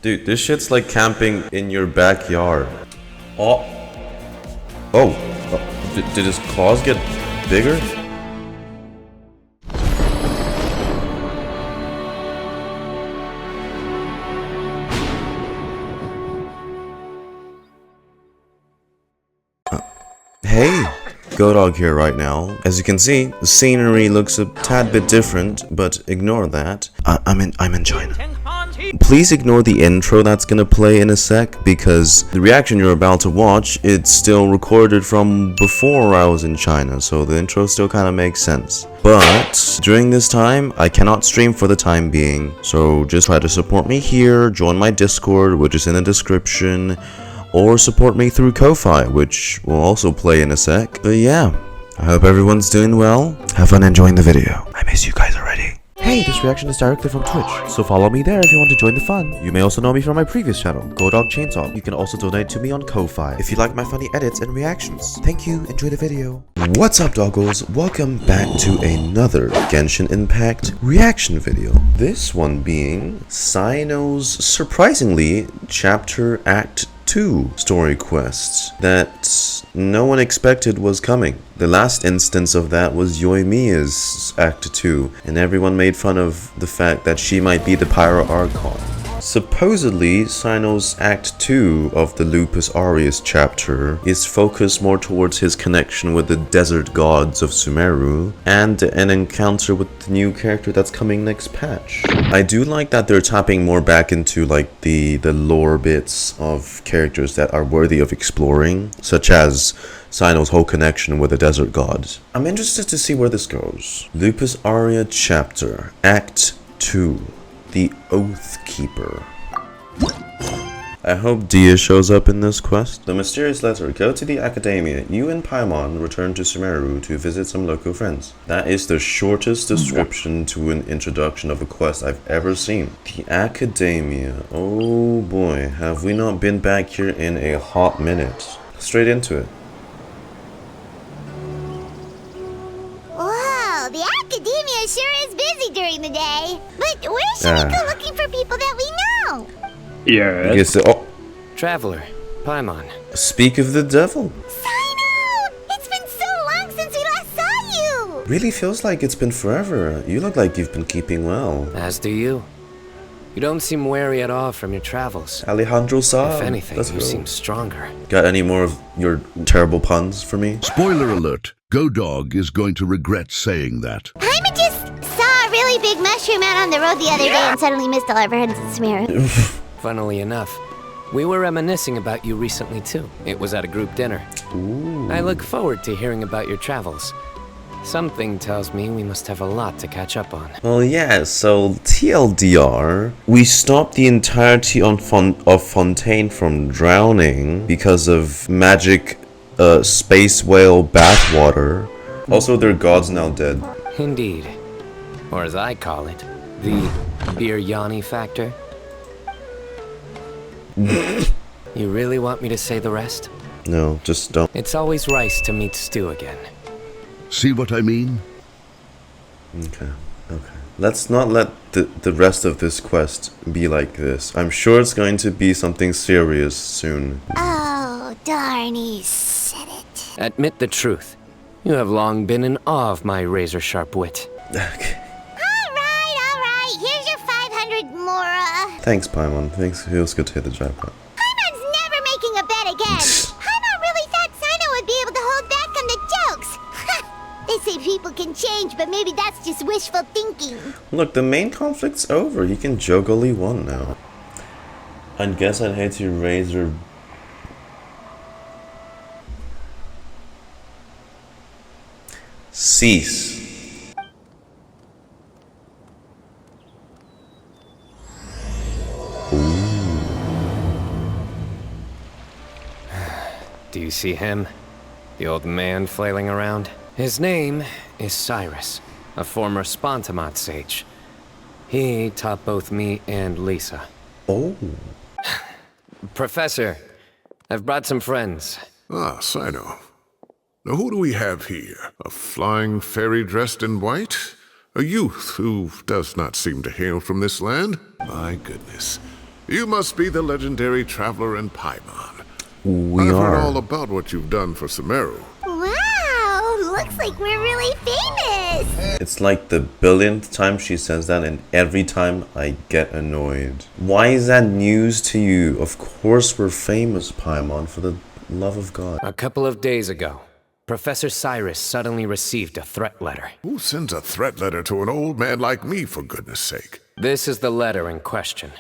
Dude, this shit's like camping in your backyard. Oh. Oh. Did his claws get bigger? Hey, GoDog here right now. As you can see, the scenery looks a tad bit different, but ignore that. I'm in China. Please ignore the intro that's gonna play in a sec, because the reaction you're about to watch, it's still recorded from before I was in China, so the intro still kind of makes sense. But during this time, I cannot stream for the time being, so just try to support me here, join my Discord, which is in the description, or support me through Ko-Fi, which will also play in a sec. But yeah, I hope everyone's doing well. Have fun enjoying the video. I miss you guys already. Hey, this reaction is directly from Twitch, so follow me there if you want to join the fun. You may also know me from my previous channel, GoDog Chainsaw. You can also donate to me on Ko-Fi if you like my funny edits and reactions. Thank you, enjoy the video. What's up, doggos? Welcome back to another Genshin Impact reaction video. This one being Cyno's surprisingly Chapter Act 2 story quests that no one expected was coming. The last instance of that was Yoimiya's Act 2, and everyone made fun of the fact that she might be the Pyro Archon. Supposedly, Cyno's Act 2 of the Lupus Aureus chapter is focused more towards his connection with the desert gods of Sumeru and an encounter with the new character that's coming next patch. I do like that they're tapping more back into like the lore bits of characters that are worthy of exploring, such as Cyno's whole connection with the desert gods. I'm interested to see where this goes. Lupus Aureus chapter, Act 2. The Oathkeeper. I hope Dehya shows up in this quest. The mysterious letter. Go to the Akademiya. You and Paimon return to Sumeru to visit some local friends. That is the shortest description to an introduction of a quest I've ever seen. The Akademiya. Oh boy, have we not been back here in a hot minute. Straight into it. The Akademiya sure is busy during the day. But where should we go looking for people that we know? Yeah. Yes. Oh. Traveler, Paimon. Speak of the devil. Cyno! It's been so long since we last saw you! Really feels like it's been forever. You look like you've been keeping well. As do you. You don't seem weary at all from your travels. Alejandro-san. If anything, you seem stronger. Got any more of your terrible puns for me? Spoiler alert. GoDog is going to regret saying that. Paimon just saw a really big mushroom out on the road the other day and suddenly missed all our friends in Sumeru. Funnily enough, we were reminiscing about you recently too. It was at a group dinner. Ooh. I look forward to hearing about your travels. Something tells me we must have a lot to catch up on. Well, yeah, so TLDR, we stopped the entirety of Fontaine from drowning because of magic space whale bathwater. Also, their god's now dead. Indeed. Or as I call it, the Biryani factor. You really want me to say the rest? No, just don't. It's always rice to meet stew again. See what I mean? Okay. Let's not let the rest of this quest be like this. I'm sure it's going to be something serious soon. Oh, darn, he said it. Admit the truth. You have long been in awe of my razor-sharp wit. Okay. Alright. Here's your 500 Mora. Thanks, Paimon. Thanks. Feels good to hit the jackpot. Paimon's never making a bet again. Paimon really thought Cyno would be able to hold back on the jokes. They say people can change, but maybe that's just wishful thinking. Look, the main conflict's over. You can joke all you want now. I guess I'd hate to raise your... Cease. Do you see him? The old man flailing around? His name is Cyrus, a former Spontamot sage. He taught both me and Lisa. Oh. Professor, I've brought some friends. Ah, Cyno. Now who do we have here? A flying fairy dressed in white? A youth who does not seem to hail from this land? My goodness. You must be the legendary traveler in Paimon. We I've are. heard all about what you've done for Sumeru. Wow, looks like we're really famous. It's like the billionth time she says that, and every time I get annoyed. Why is that news to you? Of course we're famous, Paimon, for the love of God. A couple of days ago, Professor Cyrus suddenly received a threat letter. Who sends a threat letter to an old man like me, for goodness sake? This is the letter in question.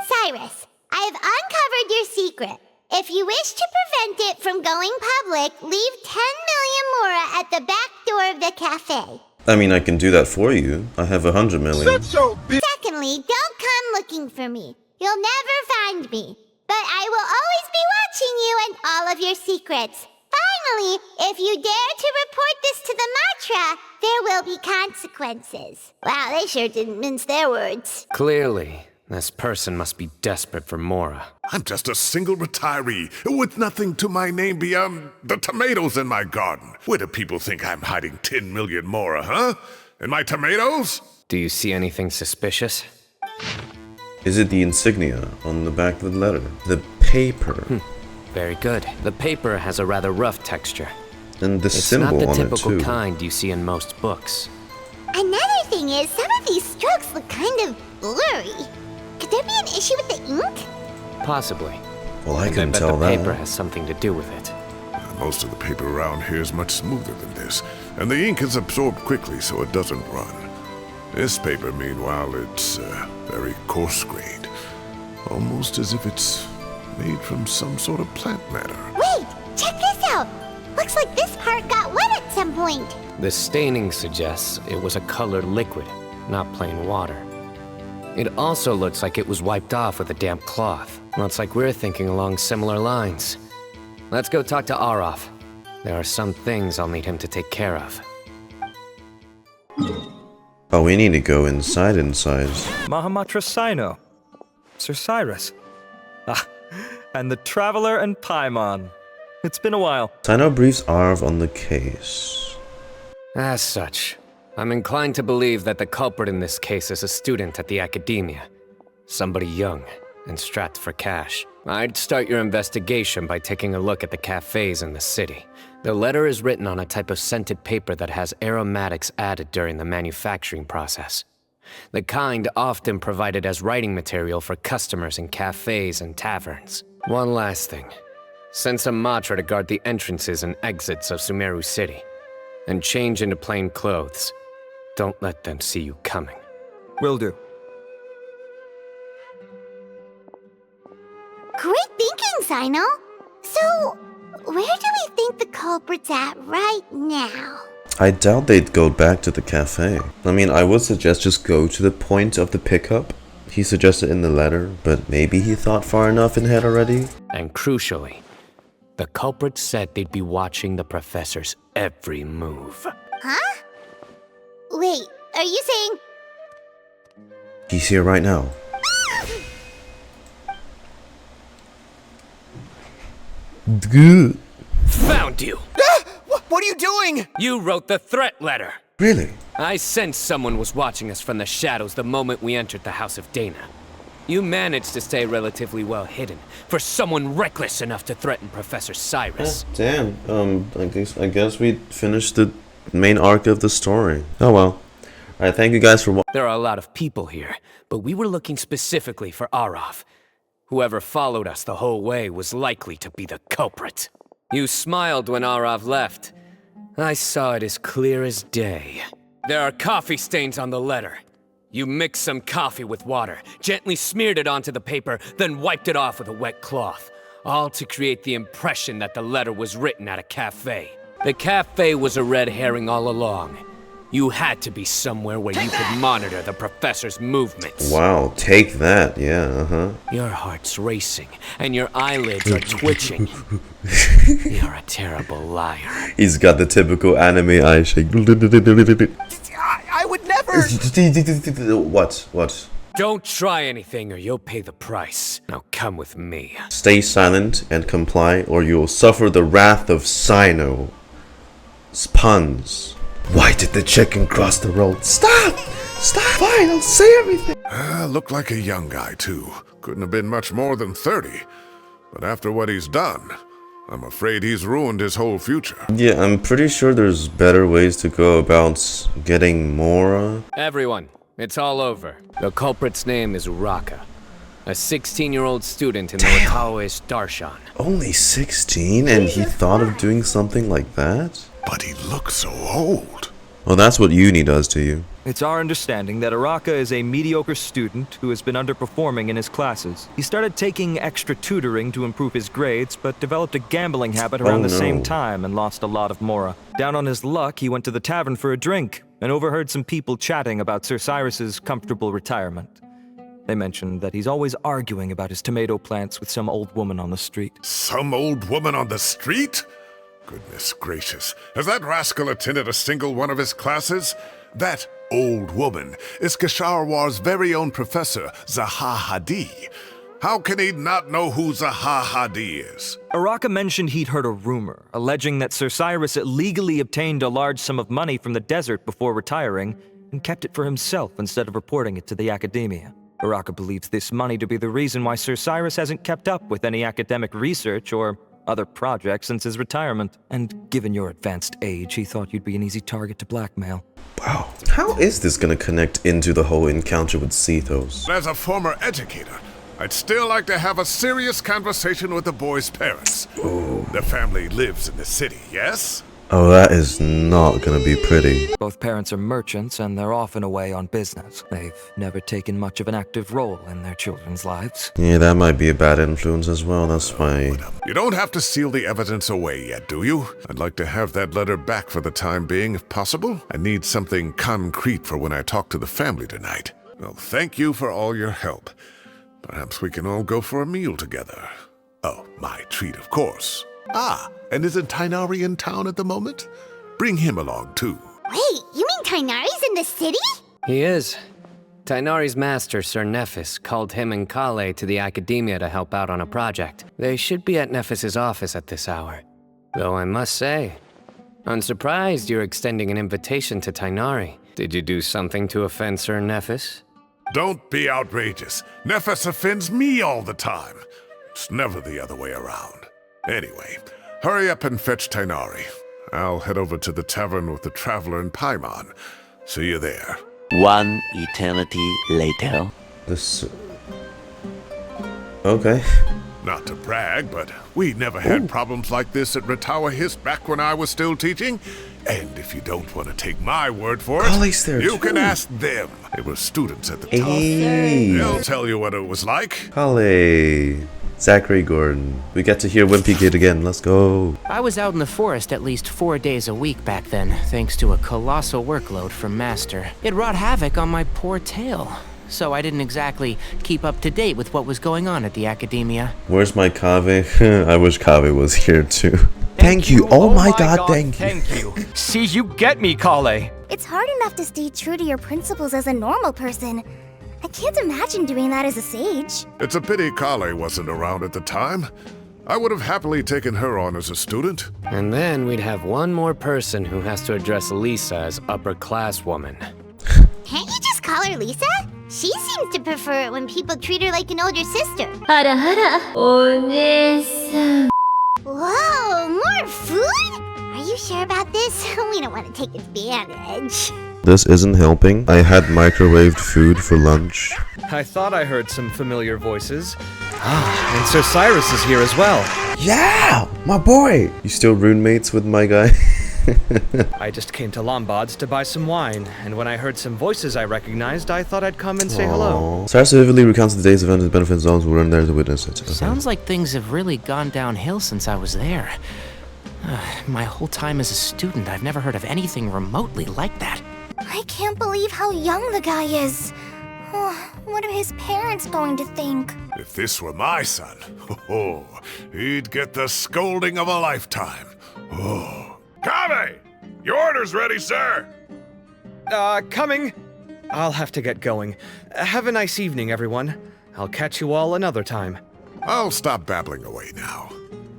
Cyrus, I have uncovered your secret. If you wish to prevent it from going public, leave 10 million mora at the back door of the cafe. I mean, I can do that for you. I have 100 million. Secondly, don't come looking for me. You'll never find me. But I will always be watching you and all of your secrets. Finally, if you dare to report this to the Matra, there will be consequences. Wow, they sure didn't mince their words. Clearly, this person must be desperate for Mora. I'm just a single retiree with nothing to my name beyond the tomatoes in my garden. Where do people think I'm hiding 10 million mora, huh? In my tomatoes? Do you see anything suspicious? Is it the insignia on the back of the letter? The paper. Very good. The paper has a rather rough texture. And the It's symbol not the on it typical too. kind you see in most books. Another thing is, some of these strokes look kind of blurry. Could there be an issue with the ink? Possibly. Well, I And can bet tell the paper that. has something to do with it. Most of the paper around here is much smoother than this, and the ink is absorbed quickly so it doesn't run. This paper, meanwhile, it's very coarse-grained, almost as if it's made from some sort of plant matter. Wait, check this out. Looks like this part got wet at some point. The staining suggests it was a colored liquid, not plain water. It also looks like it was wiped off with a damp cloth. Looks like we're thinking along similar lines. Let's go talk to Araf. There are some things I'll need him to take care of. Oh, we need to go inside. Mahamatra Cyno. Sir Cyrus. Ah, and the Traveler and Paimon. It's been a while. Cyno briefs Arv on the case. As such, I'm inclined to believe that the culprit in this case is a student at the Akademiya. Somebody young and strapped for cash. I'd start your investigation by taking a look at the cafes in the city. The letter is written on a type of scented paper that has aromatics added during the manufacturing process. The kind often provided as writing material for customers in cafes and taverns. One last thing. Send some Matra to guard the entrances and exits of Sumeru City. And change into plain clothes. Don't let them see you coming. Will do. Great thinking, Cyno. So, where do we think the culprit's at right now? I doubt they'd go back to the cafe. I mean, I would suggest just go to the point of the pickup. He suggested in the letter, but maybe he thought far enough ahead already. And crucially, the culprit said they'd be watching the professor's every move. Huh? Wait, are you saying... He's here right now. Good. Found you! What are you doing? You wrote the threat letter! Really? I sensed someone was watching us from the shadows the moment we entered the House of Dehya. You managed to stay relatively well hidden for someone reckless enough to threaten Professor Cyrus. Damn. I guess we finished the main arc of the story. Oh well. Alright, thank you guys for watching. There are a lot of people here, but we were looking specifically for Araf. Whoever followed us the whole way was likely to be the culprit. You smiled when Araf left. I saw it as clear as day. There are coffee stains on the letter. You mixed some coffee with water, gently smeared it onto the paper, then wiped it off with a wet cloth, all to create the impression that the letter was written at a cafe. The cafe was a red herring all along. You had to be somewhere where you could monitor the professor's movements. Wow, take that. Yeah, Your heart's racing, and your eyelids are twitching. You're a terrible liar. He's got the typical anime eye shake. I would never. What? Don't try anything or you'll pay the price. Now come with me. Stay silent and comply, or you'll suffer the wrath of Cyno. Puns. Why did the chicken cross the road? Stop! Stop! Fine, I'll say everything. Looked like a young guy, too. Couldn't have been much more than 30. But after what he's done, I'm afraid he's ruined his whole future. Yeah, I'm pretty sure there's better ways to go about getting more. Everyone, it's all over. The culprit's name is Raka, a 16-year-old student in the Ritaoish Darshan. Only 16, and he thought of doing something like that? But he looks so old. Well, that's what uni does to you. It's our understanding that Araka is a mediocre student who has been underperforming in his classes. He started taking extra tutoring to improve his grades, but developed a gambling habit around the same time and lost a lot of mora. Down on his luck, he went to the tavern for a drink and overheard some people chatting about Sir Cyrus's comfortable retirement. They mentioned that he's always arguing about his tomato plants with some old woman on the street. Some old woman on the street? Goodness gracious. Has that rascal attended a single one of his classes? That old woman is Kasharwar's very own professor, Zaha Hadi. How can he not know who Zaha Hadi is? Araka mentioned he'd heard a rumor, alleging that Sir Cyrus illegally obtained a large sum of money from the desert before retiring, and kept it for himself instead of reporting it to the Akademiya. Araka believes this money to be the reason why Sir Cyrus hasn't kept up with any academic research or other projects since his retirement. And given your advanced age, he thought you'd be an easy target to blackmail. Wow. How is this gonna connect into the whole encounter with Sethos? As a former educator, I'd still like to have a serious conversation with the boy's parents. Ooh. The family lives in the city, yes? Oh, that is not gonna be pretty. Both parents are merchants and they're often away on business. They've never taken much of an active role in their children's lives. Yeah, that might be a bad influence as well, that's why... You don't have to seal the evidence away yet, do you? I'd like to have that letter back for the time being, if possible. I need something concrete for when I talk to the family tonight. Well, thank you for all your help. Perhaps we can all go for a meal together. Oh, my treat, of course. Ah, and isn't Tighnari in town at the moment? Bring him along, too. Wait, you mean Tighnari's in the city? He is. Tighnari's master, Sir Naphis, called him and collei to the Akademiya to help out on a project. They should be at Naphis's office at this hour. Though I must say, I'm surprised you're extending an invitation to Tighnari. Did you do something to offend Sir Naphis? Don't be outrageous. Naphis offends me all the time. It's never the other way around. Anyway, hurry up and fetch Tighnari. I'll head over to the tavern with the Traveler and Paimon. See you there. One eternity later. This... Okay. Not to brag, but we never had problems like this at Ritaoish back when I was still teaching. And if you don't want to take my word for Collei's it, there you too. can ask them. They were students at the time. Hey. They'll tell you what it was like. Collei. Zachary Gordon. We get to hear Wimpy Kid again. Let's go. I was out in the forest at least 4 days a week back then, thanks to a colossal workload from Master. It wrought havoc on my poor tail, so I didn't exactly keep up to date with what was going on at the Akademiya. Where's my Kaveh? I wish Kaveh was here too. Thank you. Oh my god, thank you. Thank you. See, you get me, collei. It's hard enough to stay true to your principles as a normal person. I can't imagine doing that as a sage. It's a pity collei wasn't around at the time. I would have happily taken her on as a student. And then we'd have one more person who has to address Lisa as upper-class woman. Can't you just call her Lisa? She seems to prefer it when people treat her like an older sister. ハラハラお姉さん Whoa, more food? Are you sure about this? We don't want to take advantage. This isn't helping. I had microwaved food for lunch. I thought I heard some familiar voices. Ah, and Sir Cyrus is here as well. Yeah, my boy. You still roommates with my guy? I just came to Lombard's to buy some wine, and when I heard some voices I recognized, I thought I'd come and say hello. Cyrus vividly recounts the days of the benefits zones who were in there to witness it. Okay. Sounds like things have really gone downhill since I was there. My whole time as a student, I've never heard of anything remotely like that. I can't believe how young the guy is. Oh, what are his parents going to think? If this were my son, he'd get the scolding of a lifetime. Oh. Kaveh! Your order's ready, sir! Coming. I'll have to get going. Have a nice evening, everyone. I'll catch you all another time. I'll stop babbling away now.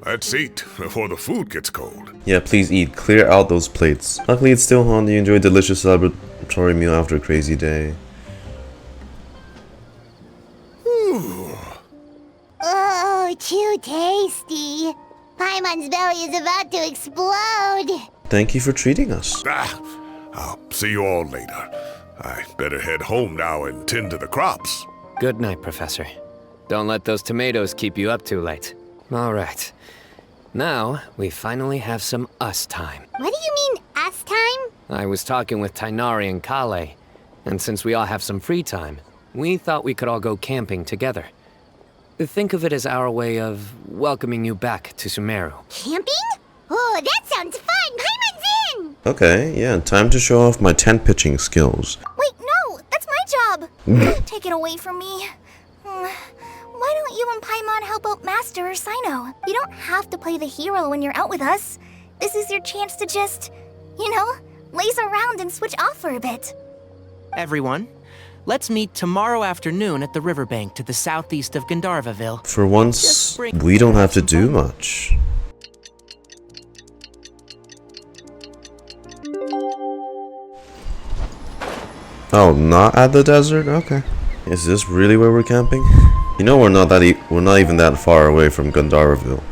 Let's eat before the food gets cold. Yeah, please eat. Clear out those plates. Luckily, it's still on. You enjoy delicious Sorry, meal after a crazy day. Oh, too tasty. Paimon's belly is about to explode. Thank you for treating us. I'll see you all later. I better head home now and tend to the crops. Good night, Professor. Don't let those tomatoes keep you up too late. All right. Now, we finally have some us time. What do you mean, us time? I was talking with Tighnari and collei, and since we all have some free time, we thought we could all go camping together. Think of it as our way of welcoming you back to Sumeru. Camping? Oh, that sounds fun! Paimon's in! Okay, yeah, time to show off my tent pitching skills. Wait, no! That's my job! Take it away from me. Why don't you and Paimon help out Master or Cyno? You don't have to play the hero when you're out with us. This is your chance to just, you know, laze around and switch off for a bit. Everyone, let's meet tomorrow afternoon at the riverbank to the southeast of Gandharvaville. For once, we don't have to do much. Oh, not at the desert? Okay. Is this really where we're camping? You know we're not even that far away from Gandharvaville.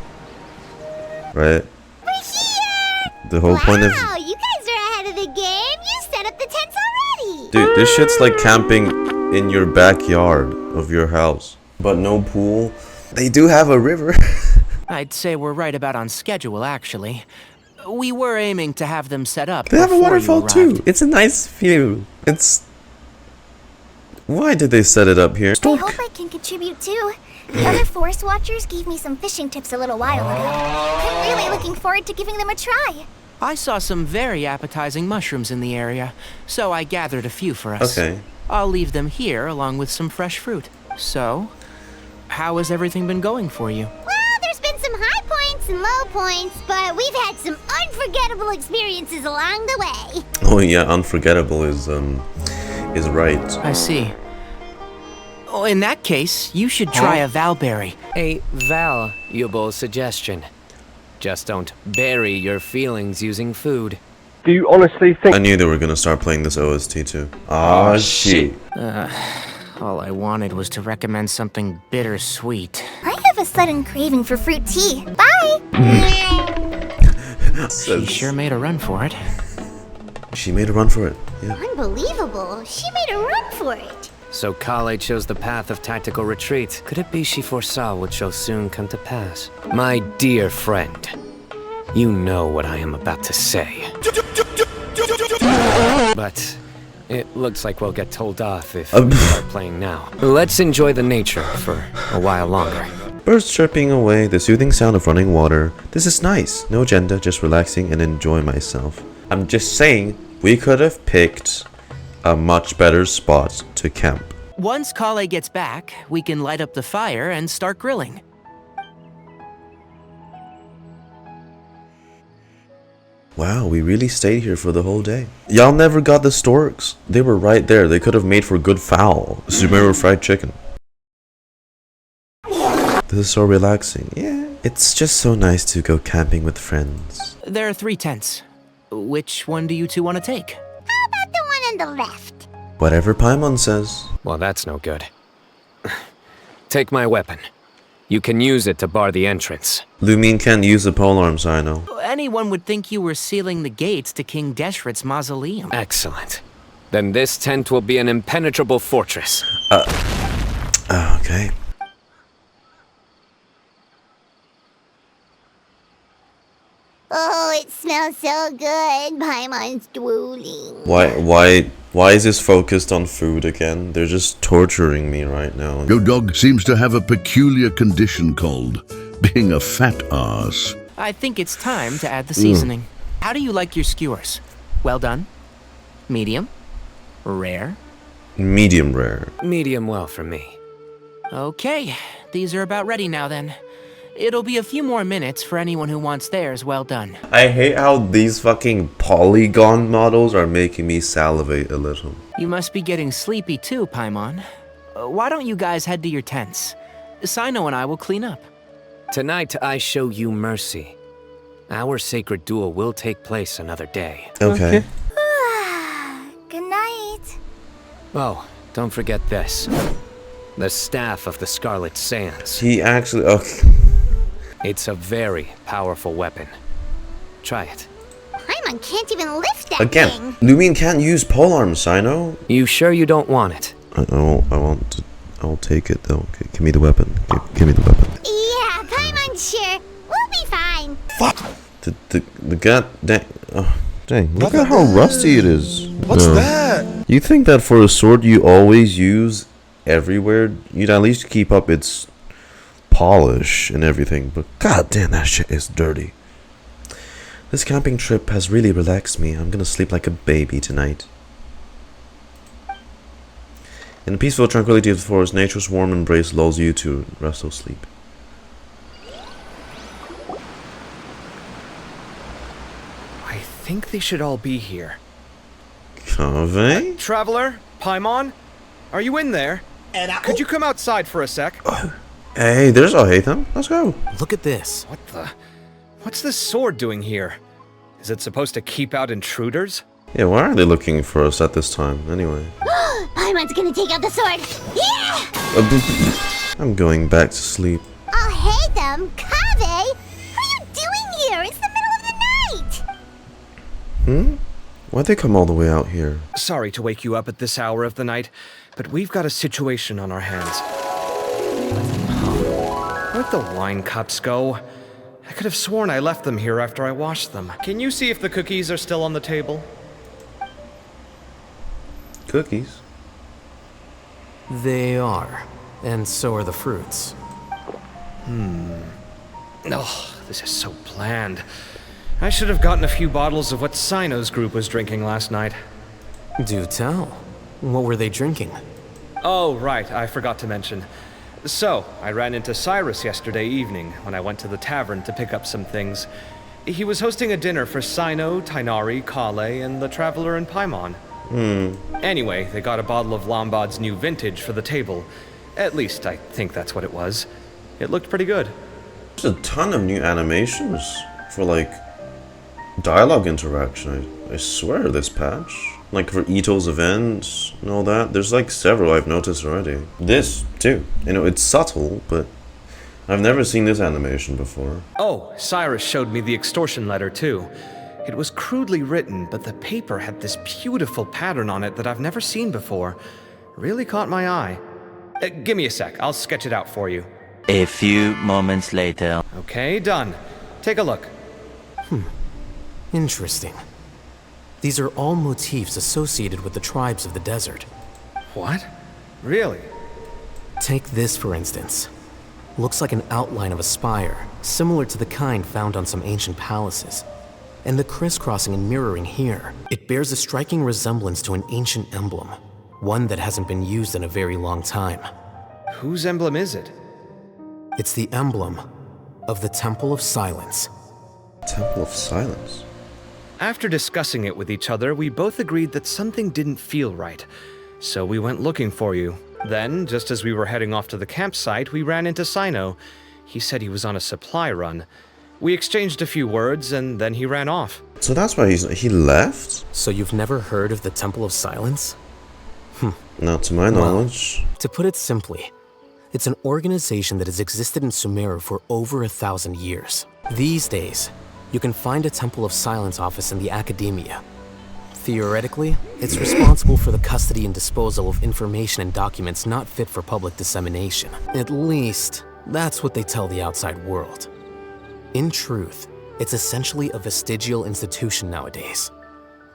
Right? We're here! The whole point of... Wow, you guys are ahead of the game. You set up the tents already. Dude, this shit's like camping in your backyard of your house. But no pool. They do have a river. I'd say we're right about on schedule, actually. We were aiming to have them set up. They have a before waterfall you too. arrived. It's a nice view. It's... Why did they set it up here? I hope I can contribute too. The other forest watchers gave me some fishing tips a little while ago. I'm really looking forward to giving them a try. I saw some very appetizing mushrooms in the area, so I gathered a few for us. Okay. I'll leave them here along with some fresh fruit. So, how has everything been going for you? Well, there's been some high points and low points, but we've had some unforgettable experiences along the way. Oh yeah, unforgettable is right. I see. Oh, in that case, you should try a valberry. A valuable suggestion. Just don't bury your feelings using food. Do you honestly think... I knew they were gonna start playing this OST too. Ah, shit. All I wanted was to recommend something bittersweet. I have a sudden craving for fruit tea. Bye! She sure made a run for it. She made a run for it, yeah. Unbelievable. She made a run for it. So collei chose the path of tactical retreat. Could it be she foresaw what shall soon come to pass? My dear friend, you know what I am about to say. But it looks like we'll get told off if we start playing now. Let's enjoy the nature for a while longer. Birds chirping away, the soothing sound of running water. This is nice. No agenda, just relaxing and enjoying myself. I'm just saying, we could have picked a much better spot to camp. Once collei gets back, we can light up the fire and start grilling. Wow, we really stayed here for the whole day. Y'all never got the storks. They were right there. They could have made for good fowl. Sumeru fried chicken. This is so relaxing. Yeah, it's just so nice to go camping with friends. There are 3 tents. Which one do you two want to take? How about the one on the left? Whatever Paimon says. Well, that's no good. Take my weapon. You can use it to bar the entrance. Lumine can't use the polearms, I know. Anyone would think you were sealing the gates to King Deshret's mausoleum. Excellent. Then this tent will be an impenetrable fortress. Okay. Oh, it smells so good. Paimon's drooling. Why is this focused on food again? They're just torturing me right now. Go Dog seems to have a peculiar condition called being a fat ass. I think it's time to add the seasoning. How do you like your skewers? Well done? Medium? Rare? Medium rare. Medium well for me. Okay, these are about ready now then. It'll be a few more minutes for anyone who wants theirs well done. I hate how these fucking polygon models are making me salivate a little. You must be getting sleepy too, Paimon. Why don't you guys head to your tents? Cyno and I will clean up. Tonight I show you mercy. Our sacred duel will take place another day. Okay. Good night. Oh, don't forget this. The Staff of the Scarlet Sands. He actually... It's a very powerful weapon. Try it. Paimon can't even lift that Again, thing. Lumine can't use polearms, Cyno. You sure you don't want it? I'll take it though. Okay, give me the weapon. Give me the weapon. Yeah, Paimon's sure. We'll be fine. Fuck! The god dang. Oh, dang, look at how rusty it is. What's that? You think that for a sword you always use everywhere, you'd at least keep up its polish and everything, but god damn, that shit is dirty. This camping trip has really relaxed me. I'm gonna sleep like a baby tonight. In the peaceful tranquility of the forest, nature's warm embrace lulls you to restful sleep. I think they should all be here. Kaveh? Traveler? Paimon? Are you in there? Could you come outside for a sec? Hey, there's Alhaitham. Let's go. Look at this. What the? What's this sword doing here? Is it supposed to keep out intruders? Yeah, why are they looking for us at this time, anyway? Paimon's gonna take out the sword. Yeah! I'm going back to sleep. Alhaitham, Kaveh, what are you doing here? It's the middle of the night. Why'd they come all the way out here? Sorry to wake you up at this hour of the night, but we've got a situation on our hands. Where'd the wine cups go? I could have sworn I left them here after I washed them. Can you see if the cookies are still on the table? Cookies? They are. And so are the fruits. Oh, this is so bland. I should have gotten a few bottles of what Cyno's group was drinking last night. Do tell. What were they drinking? Oh, right, I forgot to mention. So, I ran into Cyrus yesterday evening when I went to the tavern to pick up some things. He was hosting a dinner for Cyno, Tighnari, collei, and the Traveler and Paimon. Anyway, they got a bottle of Lombard's new vintage for the table. At least, I think that's what it was. It looked pretty good. There's a ton of new animations for, like, dialogue interaction. I swear, this patch. Like, for Ito's events and all that. There's, like, several I've noticed already. This, too. You know, it's subtle, but I've never seen this animation before. Oh, Cyrus showed me the extortion letter, too. It was crudely written, but the paper had this beautiful pattern on it that I've never seen before. Really caught my eye. Give me a sec, I'll sketch it out for you. A few moments later. Okay, done. Take a look. Interesting. These are all motifs associated with the tribes of the desert. What? Really? Take this, for instance. Looks like an outline of a spire, similar to the kind found on some ancient palaces. And the crisscrossing and mirroring here, it bears a striking resemblance to an ancient emblem, one that hasn't been used in a very long time. Whose emblem is it? It's the emblem of the Temple of Silence. Temple of Silence? After discussing it with each other, we both agreed that something didn't feel right. So we went looking for you. Then, just as we were heading off to the campsite, we ran into Cyno. He said he was on a supply run. We exchanged a few words, and then he ran off. So that's why he left? So you've never heard of the Temple of Silence? Not to my knowledge. Well, to put it simply, it's an organization that has existed in Sumeru for over 1,000 years. These days, you can find a Temple of Silence office in the Akademiya. Theoretically, it's responsible for the custody and disposal of information and documents not fit for public dissemination. At least, that's what they tell the outside world. In truth, it's essentially a vestigial institution nowadays.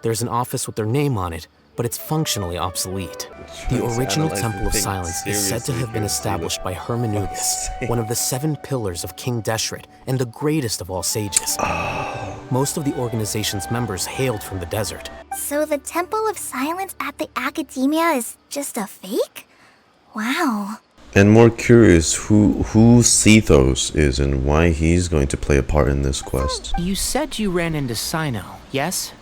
There's an office with their name on it, but it's functionally obsolete. The original Temple of Silence is said to have been established by HERMANUBIS, one of the 7 pillars of King Deshret and the greatest of all sages. Most of the organization's members hailed from the desert. So the Temple of Silence at the Akademiya is just a fake? Wow. And more curious, who Sethos is and why he's going to play a part in this quest. You said you ran into Cyno, yes?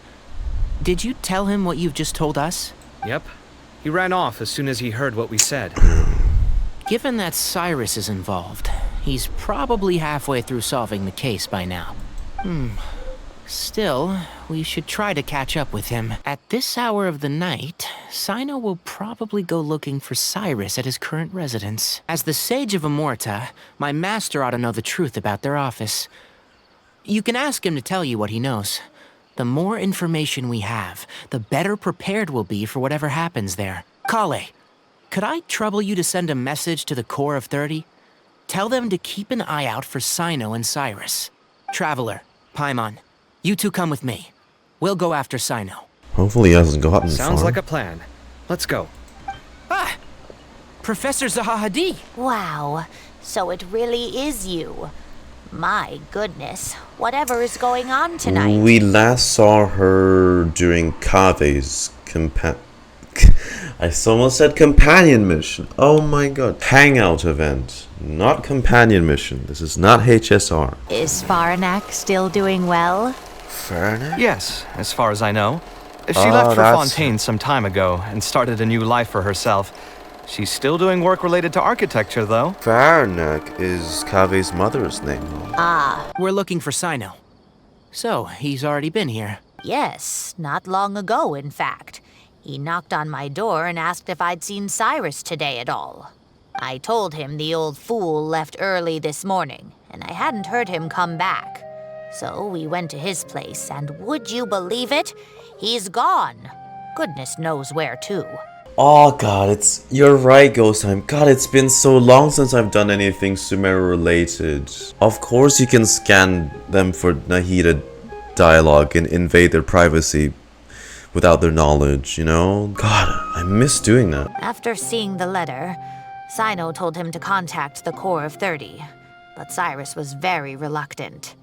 Did you tell him what you've just told us? Yep. He ran off as soon as he heard what we said. Given that Cyrus is involved, he's probably halfway through solving the case by now. Still, we should try to catch up with him. At this hour of the night, Cyno will probably go looking for Cyrus at his current residence. As the Sage of Amorta, my master ought to know the truth about their office. You can ask him to tell you what he knows. The more information we have, the better prepared we'll be for whatever happens there. Collei, could I trouble you to send a message to the Core of 30? Tell them to keep an eye out for Cyno and Cyrus. Traveler, Paimon, you two come with me. We'll go after Cyno. Hopefully he hasn't gotten Sounds far. like a plan. Let's go. Ah! Professor Zahahadi! Wow, so it really is you. My goodness, whatever is going on tonight? We last saw her during Kaveh's I almost said companion mission. Oh my god. Hangout event. Not companion mission. This is not HSR. Is Faranak still doing well? Faranak? Yes, as far as I know. She left for Fontaine some time ago and started a new life for herself. She's still doing work related to architecture, though. Faranak is Kaveh's mother's name. Ah. We're looking for Cyno. So, he's already been here. Yes, not long ago, in fact. He knocked on my door and asked if I'd seen Cyrus today at all. I told him the old fool left early this morning, and I hadn't heard him come back. So we went to his place, and would you believe it? He's gone. Goodness knows where to. Oh god, you're right, Ghost Time. God, it's been so long since I've done anything Sumeru related. Of course you can scan them for Nahida dialogue and invade their privacy without their knowledge, you know? God, I miss doing that. After seeing the letter, Cyno told him to contact the Core of 30, but Cyrus was very reluctant.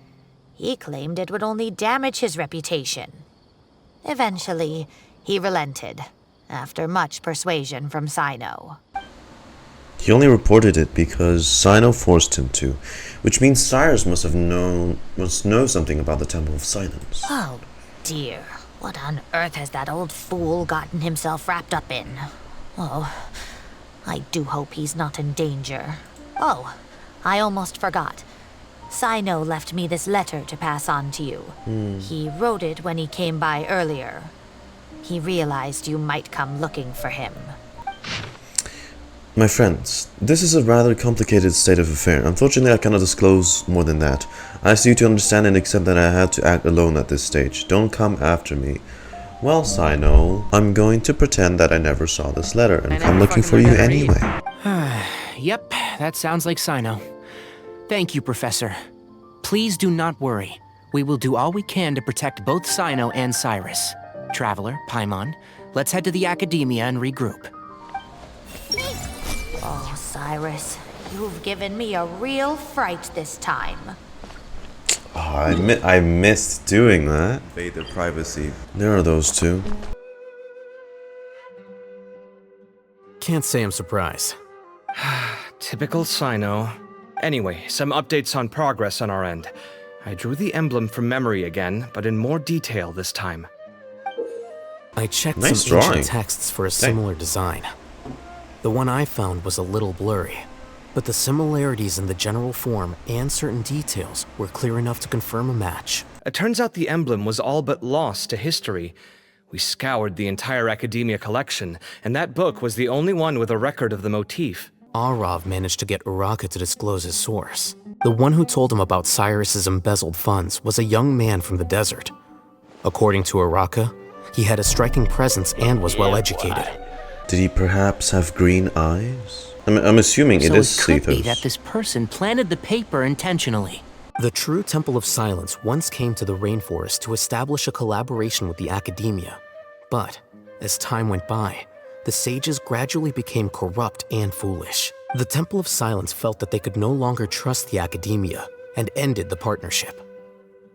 He claimed it would only damage his reputation. Eventually, he relented, after much persuasion from Cyno. He only reported it because Cyno forced him to, which means Cyrus must know something about the Temple of Silence. Oh dear, what on earth has that old fool gotten himself wrapped up in? Oh, I do hope he's not in danger. Oh, I almost forgot. Cyno left me this letter to pass on to you. He wrote it when he came by earlier. He realized you might come looking for him. My friends, this is a rather complicated state of affair. Unfortunately, I cannot disclose more than that. I ask you to understand and accept that I had to act alone at this stage. Don't come after me. Well, Cyno, I'm going to pretend that I never saw this letter and come looking for you anyway. Yep, that sounds like Cyno. Thank you, Professor. Please do not worry. We will do all we can to protect both Cyno and Cyrus. Traveler, Paimon, let's head to the Akademiya and regroup. Oh, Cyrus, you've given me a real fright this time. Oh, I missed doing that. Invade their privacy. There are those two. Can't say I'm surprised. Typical Cyno. Anyway, some updates on progress on our end. I drew the emblem from memory again, but in more detail this time. I checked some ancient texts for a similar design. The one I found was a little blurry, but the similarities in the general form and certain details were clear enough to confirm a match. It turns out the emblem was all but lost to history. We scoured the entire Akademiya collection, and that book was the only one with a record of the motif. Arav managed to get Uraka to disclose his source. The one who told him about Cyrus's embezzled funds was a young man from the desert. According to Uraka, he had a striking presence and was well educated. Did he perhaps have green eyes? I'm assuming it is So it could be Sethos. that this person planted the paper intentionally. The true Temple of Silence once came to the rainforest to establish a collaboration with the Akademiya. But, as time went by, the sages gradually became corrupt and foolish. The Temple of Silence felt that they could no longer trust the Akademiya and ended the partnership.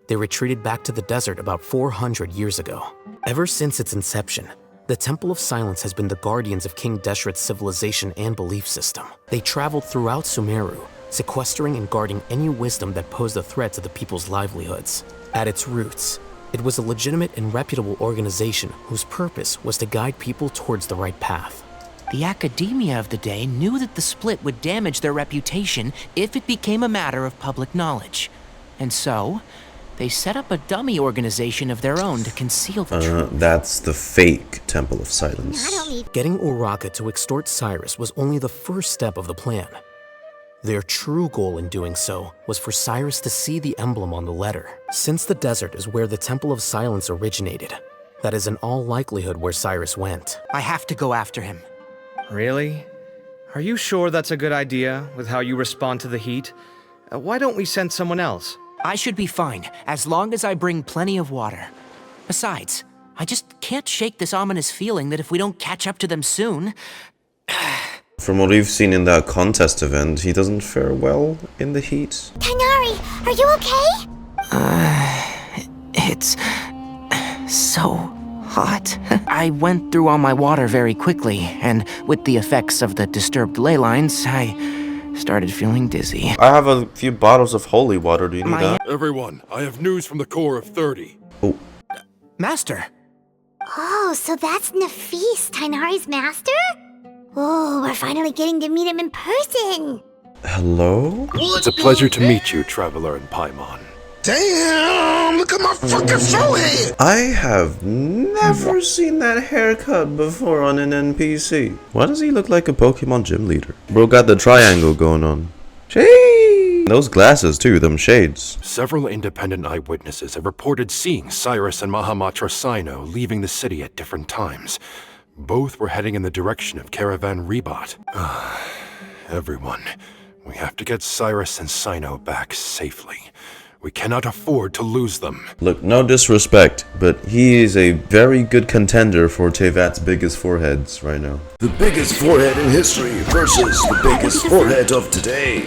They retreated back to the desert about 400 years ago. Ever since its inception, the Temple of Silence has been the guardians of King Deshret's civilization and belief system. They traveled throughout Sumeru, sequestering and guarding any wisdom that posed a threat to the people's livelihoods. At its roots, it was a legitimate and reputable organization whose purpose was to guide people towards the right path. The Akademiya of the day knew that the split would damage their reputation if it became a matter of public knowledge. And so, They set up a dummy organization of their own to conceal the truth. That's the fake Temple of Silence. Getting Uraka to extort Cyrus was only the first step of the plan. Their true goal in doing so was for Cyrus to see the emblem on the letter. Since the desert is where the Temple of Silence originated, that is in all likelihood where Cyrus went. I have to go after him. Really? Are you sure that's a good idea, with how you respond to the heat? Why don't we send someone else? I should be fine, as long as I bring plenty of water. Besides, I just can't shake this ominous feeling that if we don't catch up to them soon... From what we've seen in that contest event, he doesn't fare well in the heat. Tighnari, are you okay? It's... so hot. I went through all my water very quickly, and with the effects of the disturbed ley lines, I started feeling dizzy. I have a few bottles of holy water. Do you need that? Everyone, I have news from the core of 30. Oh. Master! Oh, so that's Naphis, Tighnari's master? Oh, we're finally getting to meet him in person. Hello? It's a pleasure to meet you, Traveler in Paimon. Damn! Look at my fucking forehead! I have never seen that haircut before on an NPC. Why does he look like a Pokemon gym leader? Bro got the triangle going on. Shade! Those glasses too, them shades. Several independent eyewitnesses have reported seeing Cyrus and Mahamatra Cyno leaving the city at different times. Both were heading in the direction of Caravan Ribat. Everyone, we have to get Cyrus and Cyno back safely. We cannot afford to lose them. Look, no disrespect, but he is a very good contender for Tevat's biggest foreheads right now. The biggest forehead in history versus the biggest forehead of today.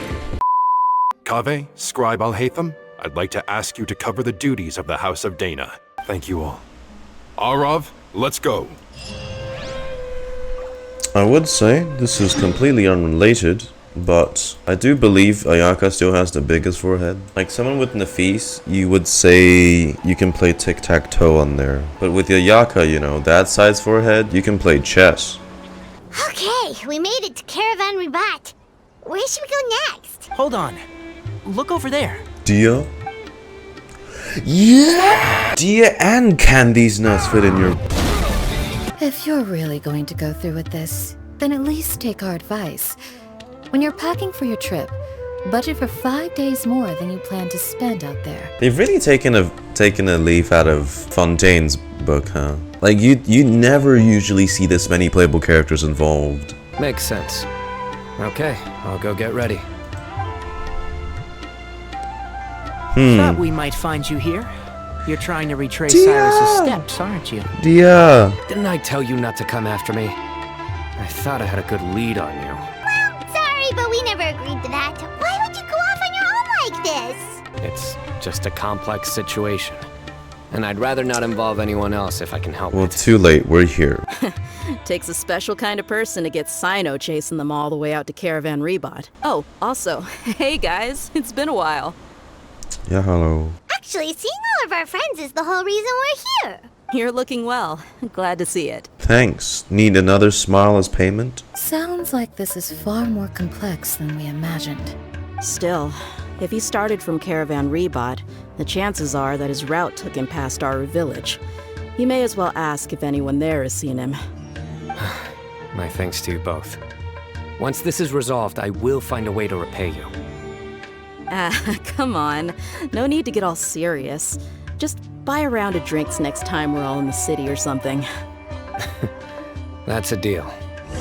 Kaveh, Scribe Alhaitham, I'd like to ask you to cover the duties of the House of Dehya. Thank you all. Arav, let's go. I would say this is completely unrelated, but I do believe Ayaka still has the biggest forehead. Like someone with Naphis, you would say you can play tic-tac-toe on there. But with Ayaka, you know, that size forehead, you can play chess. Okay, we made it to Caravan Ribat. Where should we go next? Hold on. Look over there. Dehya? Yeah! Dehya and Candy's nuts fit in your... If you're really going to go through with this, then at least take our advice. When you're packing for your trip, budget for 5 days more than you plan to spend out there. They've really taken a leaf out of Fontaine's book, huh? Like, you never usually see this many playable characters involved. Makes sense. Okay, I'll go get ready. Thought we might find you here. You're trying to retrace Dehya! Cyrus's steps, aren't you? Dehya! Didn't I tell you not to come after me? I thought I had a good lead on you. Well, sorry, but we never agreed to that. Why would you go off on your own like this? It's just a complex situation. And I'd rather not involve anyone else if I can help Well, it. too late. We're here. Takes a special kind of person to get Cyno chasing them all the way out to Caravan Ribat. Oh, also, hey guys, it's been a while. Yeah, hello. Actually, seeing all of our friends is the whole reason we're here. You're looking well. Glad to see it. Thanks. Need another smile as payment? Sounds like this is far more complex than we imagined. Still, if he started from Caravan Ribat, the chances are that his route took him past our village. You may as well ask if anyone there has seen him. My thanks to you both. Once this is resolved, I will find a way to repay you. Ah, come on. No need to get all serious. Just buy a round of drinks next time we're all in the city or something. That's a deal.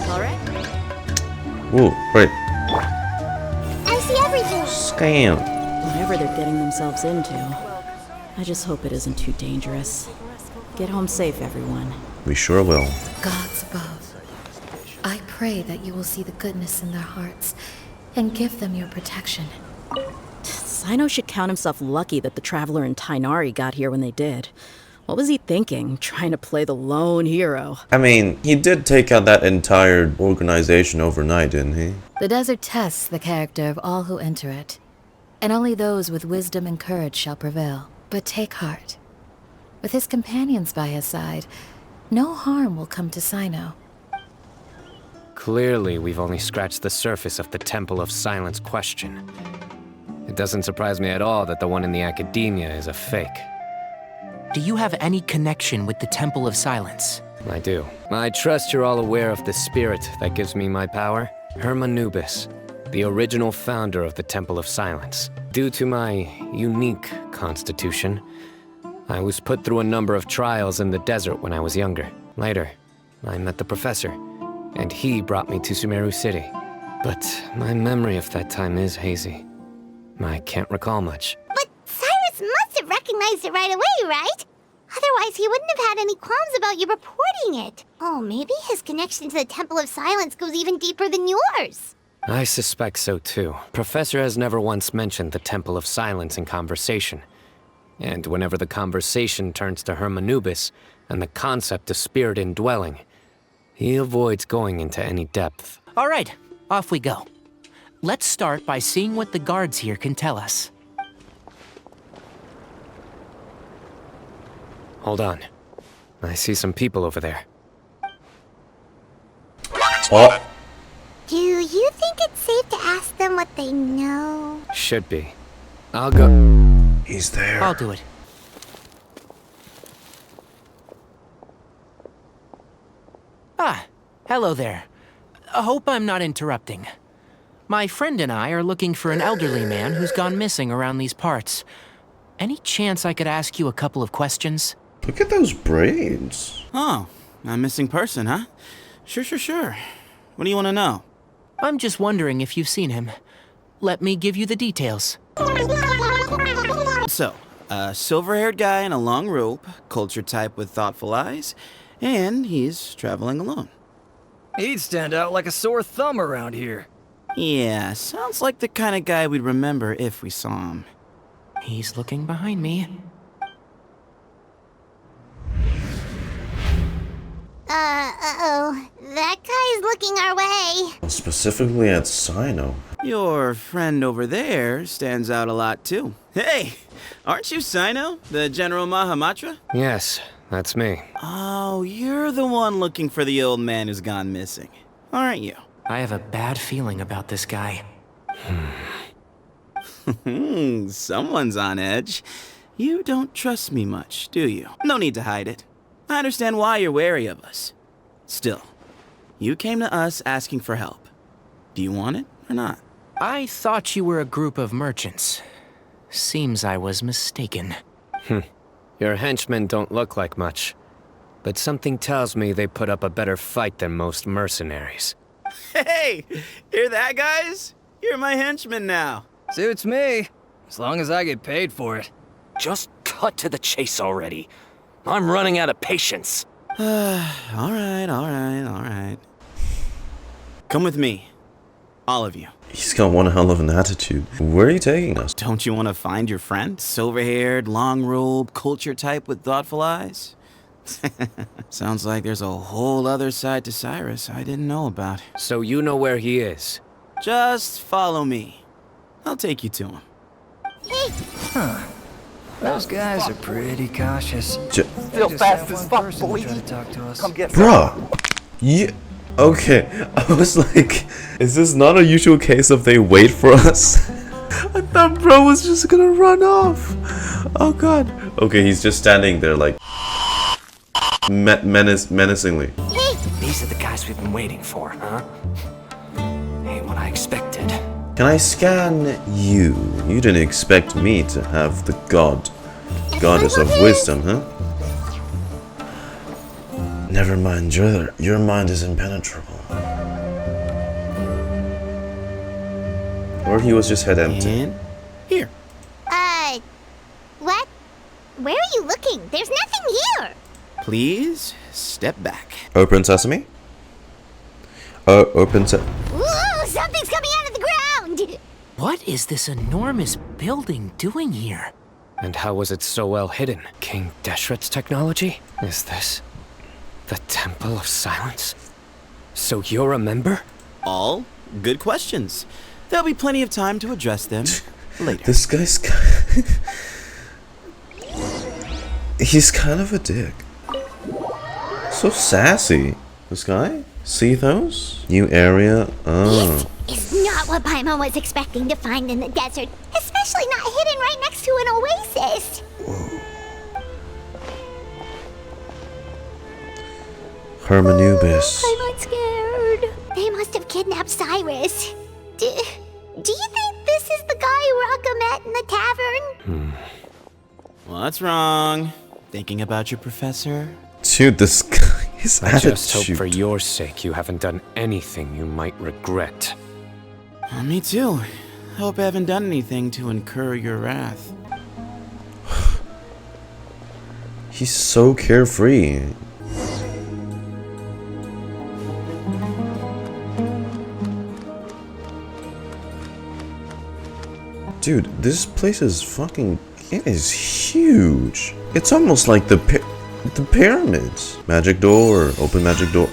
All right. Ooh, wait. I see everything. Scam. Whatever they're getting themselves into, I just hope it isn't too dangerous. Get home safe, everyone. We sure will. Gods above, I pray that you will see the goodness in their hearts and give them your protection. Cyno should count himself lucky that the Traveler and Tighnari got here when they did. What was he thinking, trying to play the lone hero? I mean, he did take out that entire organization overnight, didn't he? The desert tests the character of all who enter it, and only those with wisdom and courage shall prevail. But take heart. With his companions by his side, no harm will come to Cyno. Clearly, we've only scratched the surface of the Temple of Silence question. It doesn't surprise me at all that the one in the Akademiya is a fake. Do you have any connection with the Temple of Silence? I do. I trust you're all aware of the spirit that gives me my power. HERMANUBIS, the original founder of the Temple of Silence. Due to my unique constitution, I was put through a number of trials in the desert when I was younger. Later, I met the professor, and he brought me to Sumeru City. But my memory of that time is hazy. I can't recall much. But Cyrus must have recognized it right away, right? Otherwise, he wouldn't have had any qualms about you reporting it. Oh, maybe his connection to the Temple of Silence goes even deeper than yours. I suspect so too. Professor has never once mentioned the Temple of Silence in conversation. And whenever the conversation turns to HERMANUBIS and the concept of spirit indwelling, he avoids going into any depth. All right, off we go. Let's start by seeing what the guards here can tell us. Hold on. I see some people over there. Oh. Do you think it's safe to ask them what they know? Should be. I'll go. He's there. I'll do it. Ah, hello there. I hope I'm not interrupting. My friend and I are looking for an elderly man who's gone missing around these parts. Any chance I could ask you a couple of questions? Look at those braids. Oh, a missing person, huh? Sure. What do you want to know? I'm just wondering if you've seen him. Let me give you the details. So, a silver-haired guy in a long robe, culture type with thoughtful eyes, and he's traveling alone. He'd stand out like a sore thumb around here. Yeah, sounds like the kind of guy we'd remember if we saw him. He's looking behind me. Uh-oh. That guy's looking our way. Specifically at Cyno. Your friend over there stands out a lot too. Hey, aren't you Cyno, the General Mahamatra? Yes, that's me. Oh, you're the one looking for the old man who's gone missing, aren't you? I have a bad feeling about this guy. Someone's on edge. You don't trust me much, do you? No need to hide it. I understand why you're wary of us. Still, you came to us asking for help. Do you want it or not? I thought you were a group of merchants. Seems I was mistaken. Your henchmen don't look like much, but something tells me they put up a better fight than most mercenaries. Hey, hear that, guys? You're my henchmen now. Suits me, as long as I get paid for it. Just cut to the chase already. I'm running out of patience. All right. Come with me. All of you. He's got one hell of an attitude. Where are you taking us? Don't you want to find your friend? Silver-haired, long robe, culture type with thoughtful eyes? Sounds like there's a whole other side to Cyrus I didn't know about. So you know where he is? Just follow me. I'll take you to him. Huh. Those guys are pretty cautious. Still fast as fuck, boy. Come get Bruh. Yeah. Okay. I was like, is this not a usual case of they wait for us? I thought bro was just gonna run off. Oh god. Okay, he's just standing there like menacingly. These are the guys we've been waiting for, huh? Ain't what I expected. Can I scan you? You didn't expect me to have the goddess of wisdom, huh? Never mind, your mind is impenetrable. Or he was just head empty. And here. What? Where are you looking? There's nothing here. Please step back. Open sesame? Open sesame. Ooh, something's coming out of the ground. What is this enormous building doing here? And how was it so well hidden? King Deshret's technology? Is this the Temple of Silence? So you're a member? All good questions. There'll be plenty of time to address them later. This guy's he's kind of a dick. So sassy. This guy? Sethos? New area? Oh. This is not what Paimon was expecting to find in the desert, especially Especially not hidden right next to an oasis. HERMANUBIS. I'm scared. They must have kidnapped Cyrus. Do you think this is the guy Raka met in the tavern? What's wrong? Thinking about your professor? Dude, this guy is I just hope for your sake you haven't done anything you might regret. Me too. I hope I haven't done anything to incur your wrath. He's so carefree. Dude, this place is fucking... It is huge. It's almost like the pyramids. Magic door. Open magic door.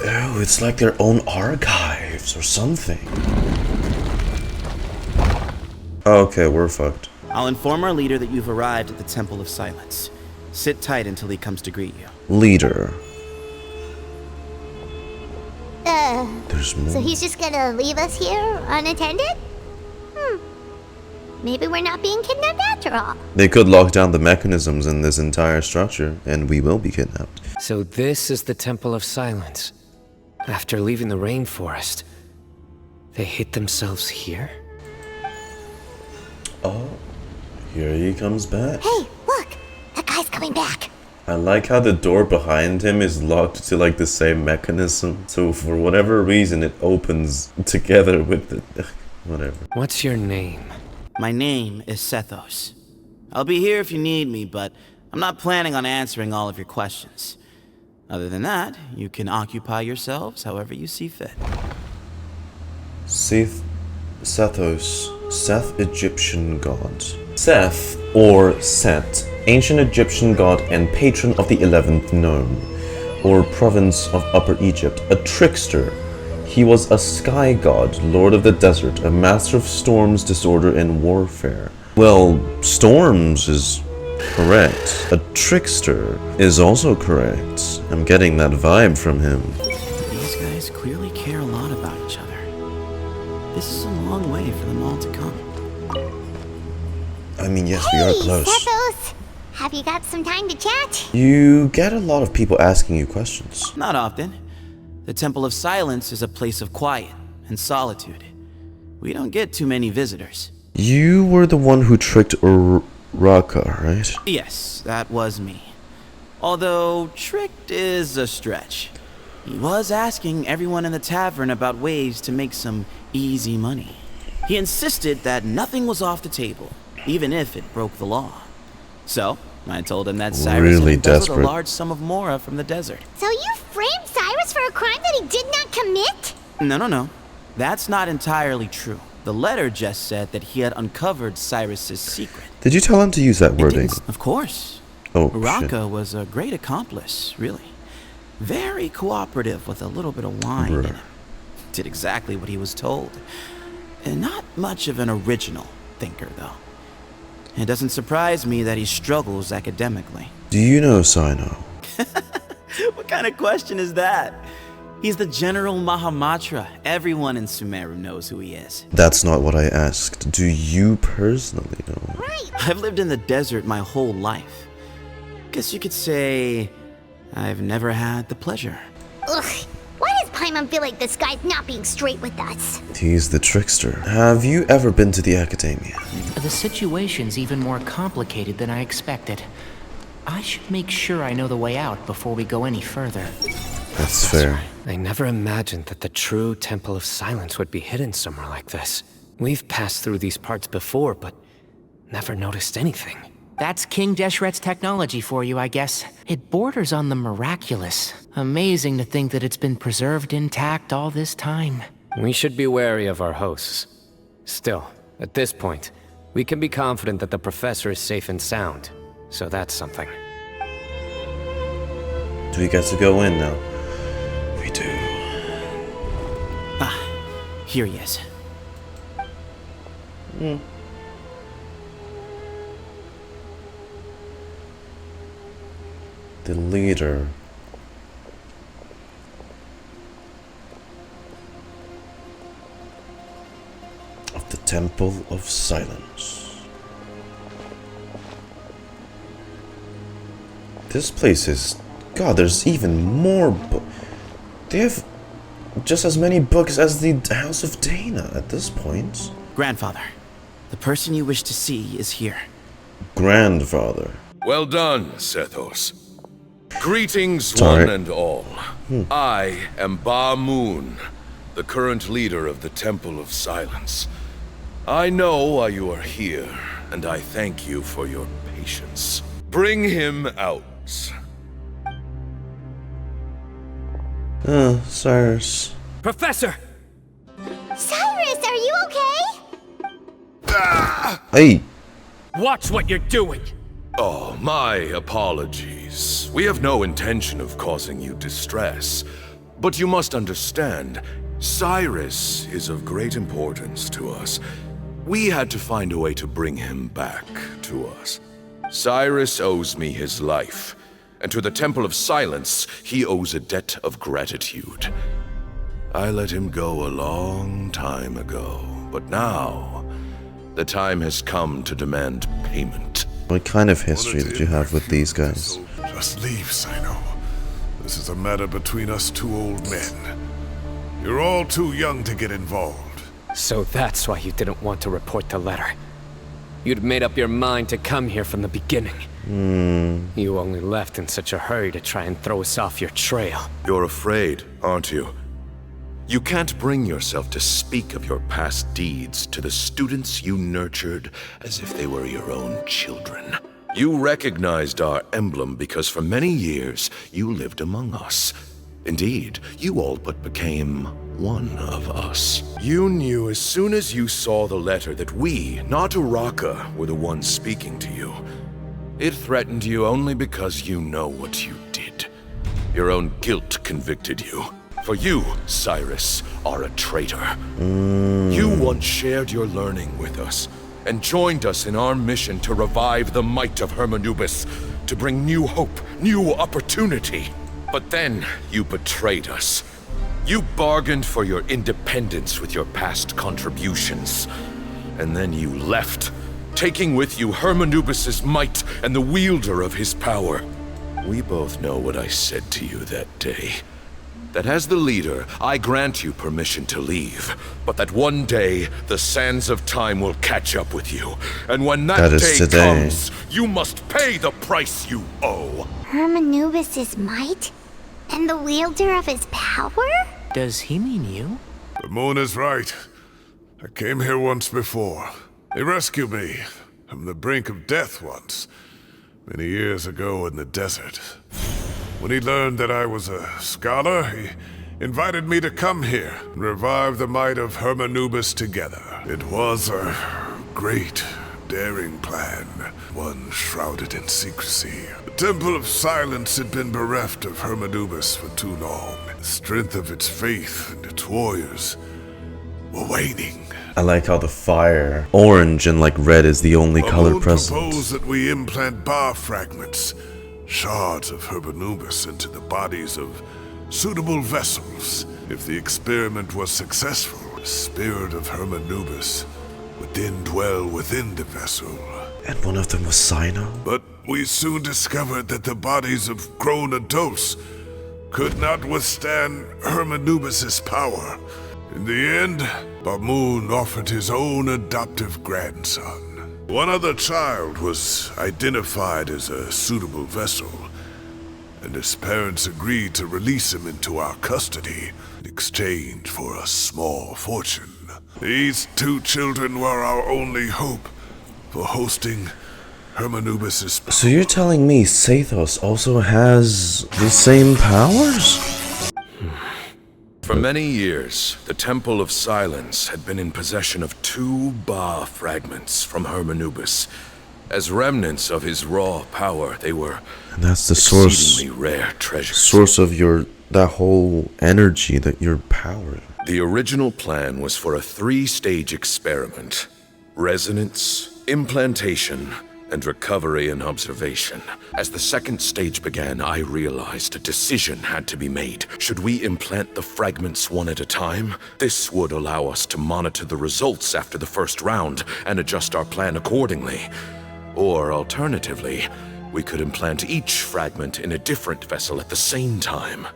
Oh, it's like their own archives or something. Okay, we're fucked. I'll inform our leader that you've arrived at the Temple of Silence. Sit tight until he comes to greet you. Leader. There's more. So he's just gonna leave us here unattended? Maybe we're not being kidnapped after all. They could lock down the mechanisms in this entire structure, and we will be kidnapped. So this is the Temple of Silence. After leaving the rainforest, they hid themselves here? Oh, here he comes back. Hey, look! That guy's coming back. I like how the door behind him is locked to like the same mechanism. So for whatever reason, it opens together with the... whatever. What's your name? My name is Sethos. I'll be here if you need me, but I'm not planning on answering all of your questions. Other than that, you can occupy yourselves however you see fit. Sethos. Seth, Egyptian god. Seth, or Set, ancient Egyptian god and patron of the 11th nome, or province of Upper Egypt, a trickster. He was a sky god, lord of the desert, a master of storms, disorder, and warfare. Well, storms is correct. A trickster is also correct. I'm getting that vibe from him. These guys clearly care a lot about each other. This is a long way for them all to come. I mean, yes, we are close. Sethos! Have you got some time to chat? You get a lot of people asking you questions. Not often. The Temple of Silence is a place of quiet and solitude. We don't get too many visitors. You were the one who tricked Raka, right? Yes, that was me. Although, tricked is a stretch. He was asking everyone in the tavern about ways to make some easy money. He insisted that nothing was off the table, even if it broke the law. So, I told him that Cyrus had embezzled a large sum of mora from the desert. So you framed Cyrus for a crime that he did not commit? No. That's not entirely true. The letter just said that he had uncovered Cyrus's secret. Did you tell him to use that wording? Of course. Oh, Raka was a great accomplice, really. Very cooperative with a little bit of wine in him. Did exactly what he was told. And not much of an original thinker, though. It doesn't surprise me that he struggles academically. Do you know Cyno? What kind of question is that? He's the General Mahamatra. Everyone in Sumeru knows who he is. That's not what I asked. Do you personally know? Right. I've lived in the desert my whole life. Guess you could say I've never had the pleasure. Ugh. Why does Paimon feel like this guy's not being straight with us? He's the trickster. Have you ever been to the Akademiya? The situation's even more complicated than I expected. I should make sure I know the way out before we go any further. That's fair. I never imagined that the true Temple of Silence would be hidden somewhere like this. We've passed through these parts before, but never noticed anything. That's King Deshret's technology for you, I guess. It borders on the miraculous. Amazing to think that it's been preserved intact all this time. We should be wary of our hosts. Still, at this point, we can be confident that the professor is safe and sound. So that's something. Do we get to go in now? We do. Ah, here he is. The leader. The Temple of Silence. This place is... God, there's even more they have just as many books as the House of Dehya at this point. Grandfather, the person you wish to see is here. Grandfather. Well done, Sethos. Greetings, Sorry. one and all. I am Bamoun, the current leader of the Temple of Silence. I know why you are here, and I thank you for your patience. Bring him out. Cyrus. Professor! Cyrus, are you okay? Hey! Watch what you're doing! Oh, my apologies. We have no intention of causing you distress. But you must understand, Cyrus is of great importance to us. We had to find a way to bring him back to us. Cyrus owes me his life, and to the Temple of Silence, he owes a debt of gratitude. I let him go a long time ago, but now, the time has come to demand payment. What kind of history did you have with these guys? Just leave, Cyno. This is a matter between us two old men. You're all too young to get involved. So that's why you didn't want to report the letter. You'd made up your mind to come here from the beginning. You only left in such a hurry to try and throw us off your trail. You're afraid, aren't you? You can't bring yourself to speak of your past deeds to the students you nurtured as if they were your own children. You recognized our emblem because for many years you lived among us. Indeed, you all but became one of us. You knew as soon as you saw the letter that we, not Uraka, were the ones speaking to you. It threatened you only because you know what you did. Your own guilt convicted you. For you, Cyrus, are a traitor. You once shared your learning with us, and joined us in our mission to revive the might of HERMANUBIS, to bring new hope, new opportunity. But then, you betrayed us. You bargained for your independence with your past contributions. And then you left, taking with you HERMANUBIS' might and the wielder of his power. We both know what I said to you that day. That as the leader, I grant you permission to leave, but that one day, the sands of time will catch up with you. And when that day comes, you must pay the price you owe. HERMANUBIS' might? And the wielder of his power? Does he mean you? Bamoun is right. I came here once before. He rescued me from the brink of death once, many years ago in the desert. When he learned that I was a scholar, he invited me to come here and revive the might of HERMANUBIS together. It was a great, daring plan, one shrouded in secrecy. The Temple of Silence had been bereft of HERMANUBIS for too long. The strength of its faith and its warriors were waning. I like how the fire, orange and like red, is the only color present. Proposed that we implant bar fragments, shards of HERMANUBIS, into the bodies of suitable vessels. If the experiment was successful, the spirit of HERMANUBIS would then dwell within the vessel. And one of them was Cyno? But we soon discovered that the bodies of grown adults could not withstand HERMANUBIS' power. In the end, Bamoun offered his own adoptive grandson. One other child was identified as a suitable vessel, and his parents agreed to release him into our custody in exchange for a small fortune. These two children were our only hope for hosting HERMANUBIS' power. So you're telling me Sethos also has the same powers? For many years, the Temple of Silence had been in possession of 2 Ba fragments from HERMANUBIS. As remnants of his raw power, they were and that's the source, exceedingly rare treasures. Source of that whole energy that you're powering. The original plan was for a 3-stage experiment: resonance, implantation, and recovery and observation. As the second stage began, I realized a decision had to be made. Should we implant the fragments one at a time? This would allow us to monitor the results after the first round and adjust our plan accordingly. Or alternatively, we could implant each fragment in a different vessel at the same time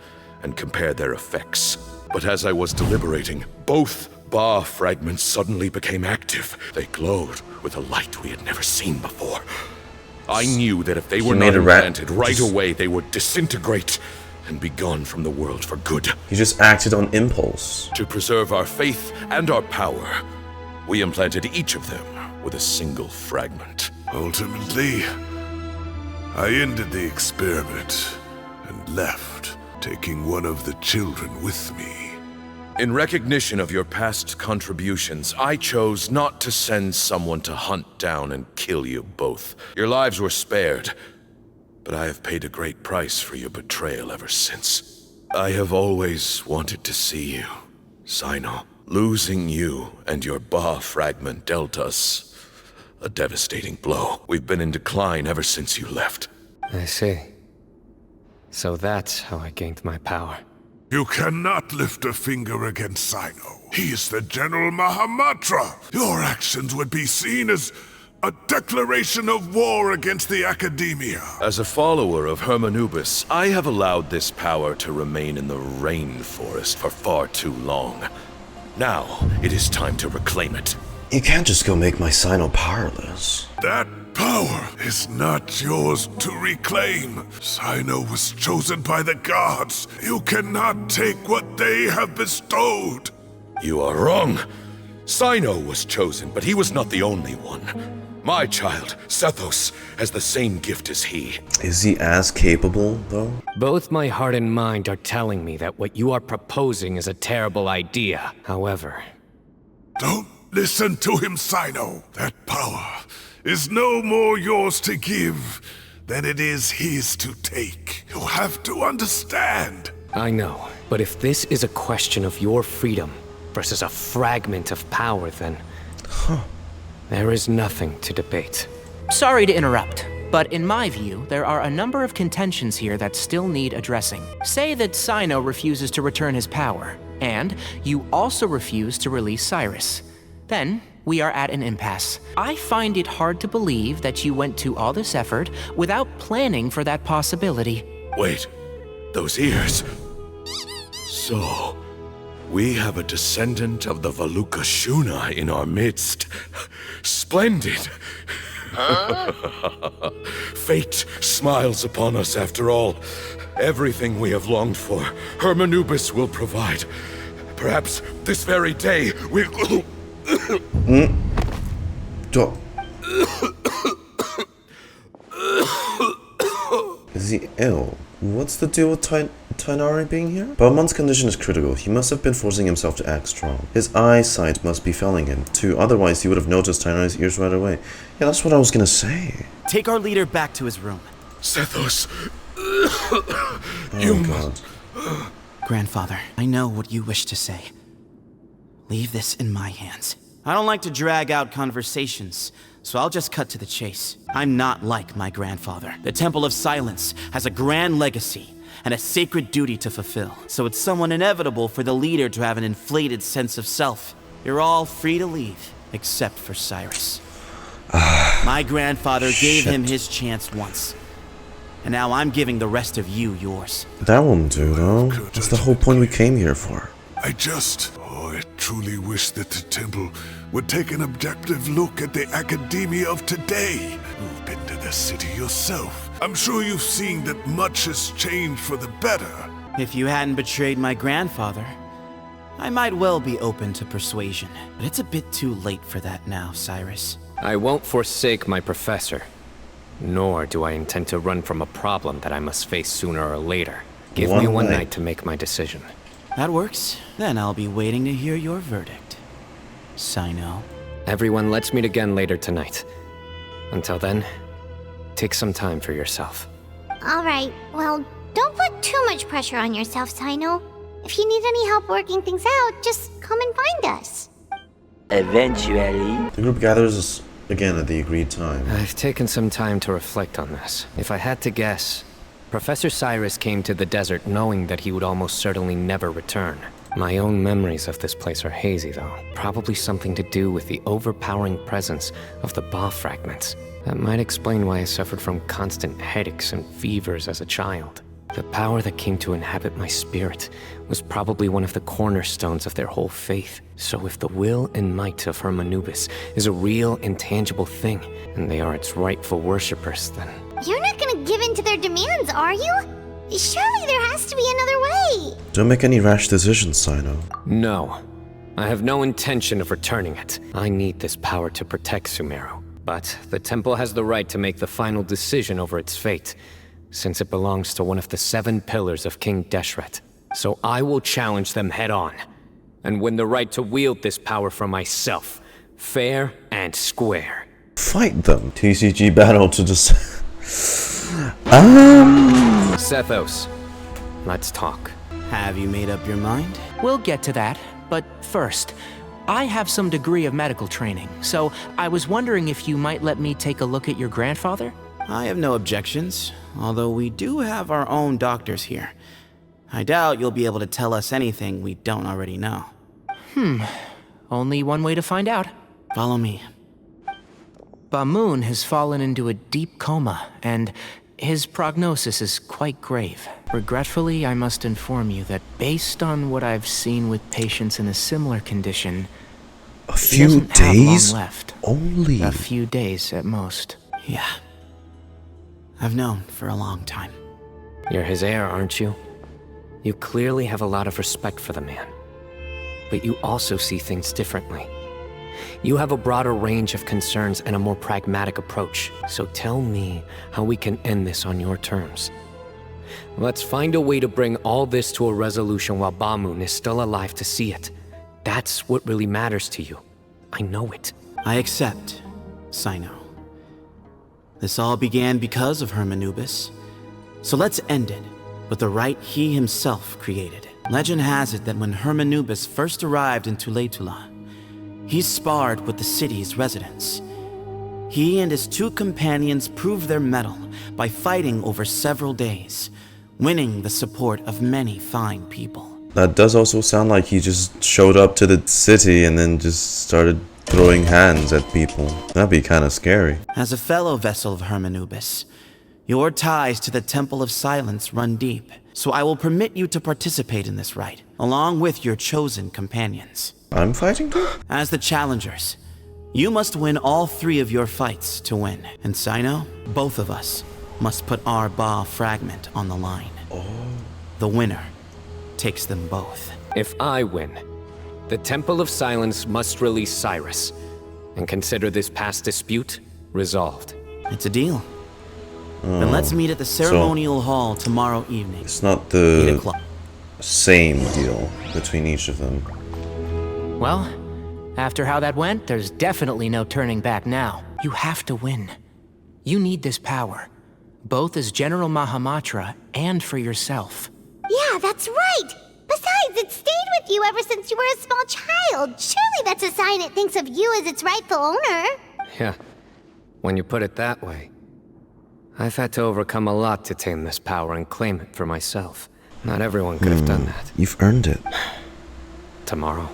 and compare their effects. But as I was deliberating, both Ba fragments suddenly became active. They glowed with a light we had never seen before. I knew that if they were not implanted right away, they would disintegrate and be gone from the world for good. He just acted on impulse. To preserve our faith and our power, we implanted each of them with a single fragment. Ultimately, I ended the experiment and left, taking one of the children with me. In recognition of your past contributions, I chose not to send someone to hunt down and kill you both. Your lives were spared, but I have paid a great price for your betrayal ever since. I have always wanted to see you, Cyno. Losing you and your Ba fragment dealt us a devastating blow. We've been in decline ever since you left. I see. So that's how I gained my power. You cannot lift a finger against Cyno. He is the General Mahamatra. Your actions would be seen as a declaration of war against the Akademiya. As a follower of HERMANUBIS, I have allowed this power to remain in the rainforest for far too long. Now, it is time to reclaim it. You can't just go make my Cyno powerless. That power is not yours to reclaim. Cyno was chosen by the gods. You cannot take what they have bestowed. You are wrong. Cyno was chosen, but he was not the only one. My child, Sethos, has the same gift as he. Is he as capable, though? Both my heart and mind are telling me that what you are proposing is a terrible idea. However... Don't listen to him, Cyno. That power is no more yours to give than it is his to take. You have to understand. I know, but if this is a question of your freedom versus a fragment of power, then... there is nothing to debate. Sorry to interrupt, but in my view, there are a number of contentions here that still need addressing. Say that Cyno refuses to return his power, and you also refuse to release Cyrus. Then, we are at an impasse. I find it hard to believe that you went to all this effort without planning for that possibility. Wait, those ears. So, we have a descendant of the Valukashuna in our midst. Splendid. Fate smiles upon us after all. Everything we have longed for, HERMANUBIS will provide. Perhaps this very day we'll... Is he ill? What's the deal with Tighnari being here? Bamoun's condition is critical. He must have been forcing himself to act strong. His eyesight must be failing him, too. Otherwise, he would have noticed Tighnari's ears right away. Yeah, that's what I was gonna say. Take our leader back to his room. Sethos. Oh, God. Grandfather, I know what you wish to say. Leave this in my hands. I don't like to drag out conversations, so I'll just cut to the chase. I'm not like my grandfather. The Temple of Silence has a grand legacy and a sacred duty to fulfill, so it's somewhat inevitable for the leader to have an inflated sense of self. You're all free to leave, except for Cyrus. My grandfather gave him his chance once, and now I'm giving the rest of you yours. That won't do, though. That's the whole point we came here for. I truly wish that the temple would take an objective look at the Akademiya of today. You've been to the city yourself. I'm sure you've seen that much has changed for the better. If you hadn't betrayed my grandfather, I might well be open to persuasion. But it's a bit too late for that now, Cyrus. I won't forsake my professor. Nor do I intend to run from a problem that I must face sooner or later. Give me one night to make my decision. That works. Then I'll be waiting to hear your verdict, Cyno. Everyone, let's meet again later tonight. Until then, take some time for yourself. Alright, well, don't put too much pressure on yourself, Cyno. If you need any help working things out, just come and find us. Eventually... The group gathers again at the agreed time. I've taken some time to reflect on this. If I had to guess, Professor Cyrus came to the desert knowing that he would almost certainly never return. My own memories of this place are hazy, though. Probably something to do with the overpowering presence of the Ba fragments. That might explain why I suffered from constant headaches and fevers as a child. The power that came to inhabit my spirit was probably one of the cornerstones of their whole faith. So if the will and might of HERMANUBIS is a real, intangible thing, and they are its rightful worshippers, then... You're not gonna give in to their demands, are you? Surely there has to be another way. Don't make any rash decisions, Cyno. No. I have no intention of returning it. I need this power to protect Sumeru. But the temple has the right to make the final decision over its fate, since it belongs to one of the 7 pillars of King Deshret. So I will challenge them head-on, and win the right to wield this power for myself, fair and square. Fight them. TCG battle to just... Sethos, let's talk. Have you made up your mind? We'll get to that, but first, I have some degree of medical training, so I was wondering if you might let me take a look at your grandfather? I have no objections, although we do have our own doctors here. I doubt you'll be able to tell us anything we don't already know. Only one way to find out. Follow me. Bamoun has fallen into a deep coma, and his prognosis is quite grave. Regretfully, I must inform you that based on what I've seen with patients in a similar condition, a few days left. Only a few days at most. Yeah. I've known for a long time. You're his heir, aren't you? You clearly have a lot of respect for the man. But you also see things differently. You have a broader range of concerns and a more pragmatic approach. So tell me how we can end this on your terms. Let's find a way to bring all this to a resolution while Bamoun is still alive to see it. That's what really matters to you. I know it. I accept, Cyno. This all began because of HERMANUBIS. So let's end it with the rite he himself created. Legend has it that when HERMANUBIS first arrived in Tuletula, he sparred with the city's residents. He and his 2 companions proved their mettle by fighting over several days, winning the support of many fine people. That does also sound like he just showed up to the city and then just started throwing hands at people. That'd be kind of scary. As a fellow vessel of HERMANUBIS, your ties to the Temple of Silence run deep, so I will permit you to participate in this rite, along with your chosen companions. I'm fighting too? As the challengers, you must win all 3 of your fights to win. And Cyno, both of us must put our Ba fragment on the line. The winner takes them both. If I win, the Temple of Silence must release Cyrus, and consider this past dispute resolved. It's a deal. Then let's meet at the ceremonial hall tomorrow evening. It's not the same deal between each of them. Well, after how that went, there's definitely no turning back now. You have to win. You need this power, both as General Mahamatra and for yourself. Yeah, that's right! Besides, it stayed with you ever since you were a small child. Surely that's a sign it thinks of you as its rightful owner. Yeah, when you put it that way. I've had to overcome a lot to tame this power and claim it for myself. Not everyone could have done that. You've earned it. Tomorrow,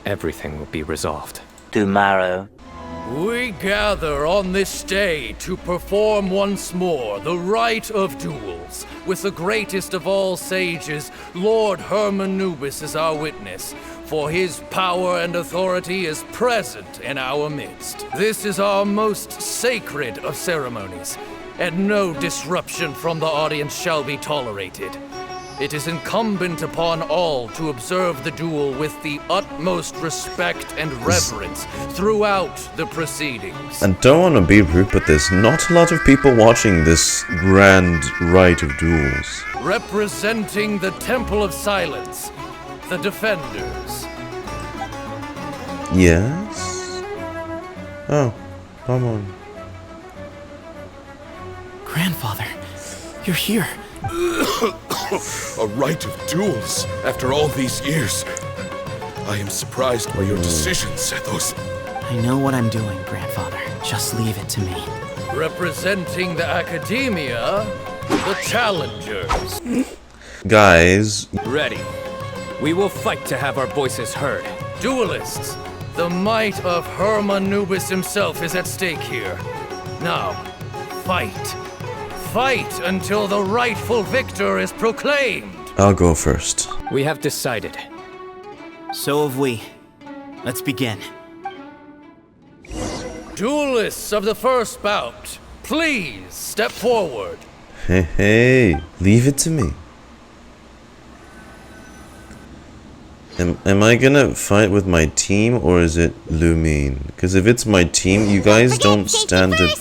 everything will be resolved. Tomorrow. We gather on this day to perform once more the Rite of Duels, with the greatest of all sages, Lord HERMANUBIS, as our witness, for his power and authority is present in our midst. This is our most sacred of ceremonies, and no disruption from the audience shall be tolerated. It is incumbent upon all to observe the duel with the utmost respect and reverence throughout the proceedings. I don't want to be rude, but there's not a lot of people watching this grand Rite of Duels. Representing the Temple of Silence, the Defenders. Yes? Oh, come on. Grandfather, you're here. A Rite of Duels after all these years. I am surprised by your decision, Sethos. I know what I'm doing, Grandfather. Just leave it to me. Representing the Akademiya, the challengers. Guys. Ready. We will fight to have our voices heard. Duelists, the might of HERMANUBIS himself is at stake here. Now, fight. Fight until the rightful victor is proclaimed. I'll go first. We have decided. So have we. Let's begin. Duelists of the first bout, please step forward. Hey, leave it to me. Am I gonna fight with my team or is it Lumine? Because if it's my team, you guys don't stand it.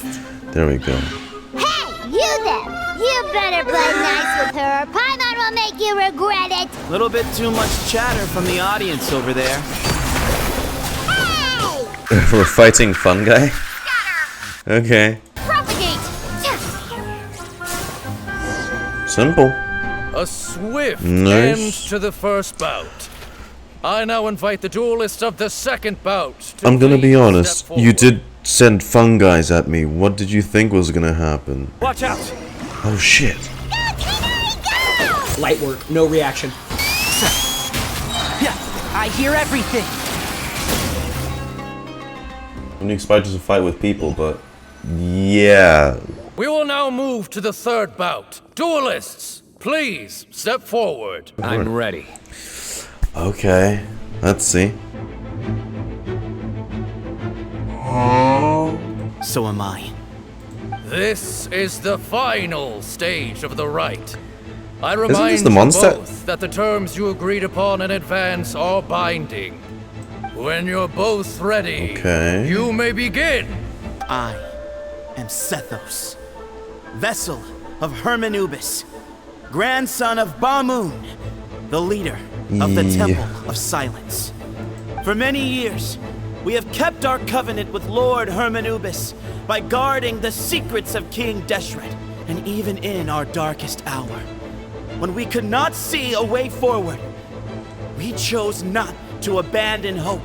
There we go. Hey, you there! You better play nice with her, or Paimon will make you regret it! Little bit too much chatter from the audience over there. We're fighting fungi? Okay. Propagate! Simple. A swift Nice. end to the first bout. I now invite the duelists of the second bout. I'm gonna be honest, you did send fungis at me. What did you think was gonna happen? Watch out! Oh shit. Light work, no reaction. Yeah, I hear everything. I didn't expect us to fight with people, but yeah. We will now move to the third bout. Duelists, please step forward. I'm ready. Okay, let's see. So am I. This is the final stage of the rite. I Isn't remind this the you monster? both that the terms you agreed upon in advance are binding. When you're both ready, Okay. you may begin. I am Sethos, vessel of HERMANUBIS, grandson of Bamoun, the leader of the Temple of Silence. For many years, we have kept our covenant with Lord HERMANUBIS by guarding the secrets of King Deshret, and even in our darkest hour, when we could not see a way forward, we chose not to abandon hope,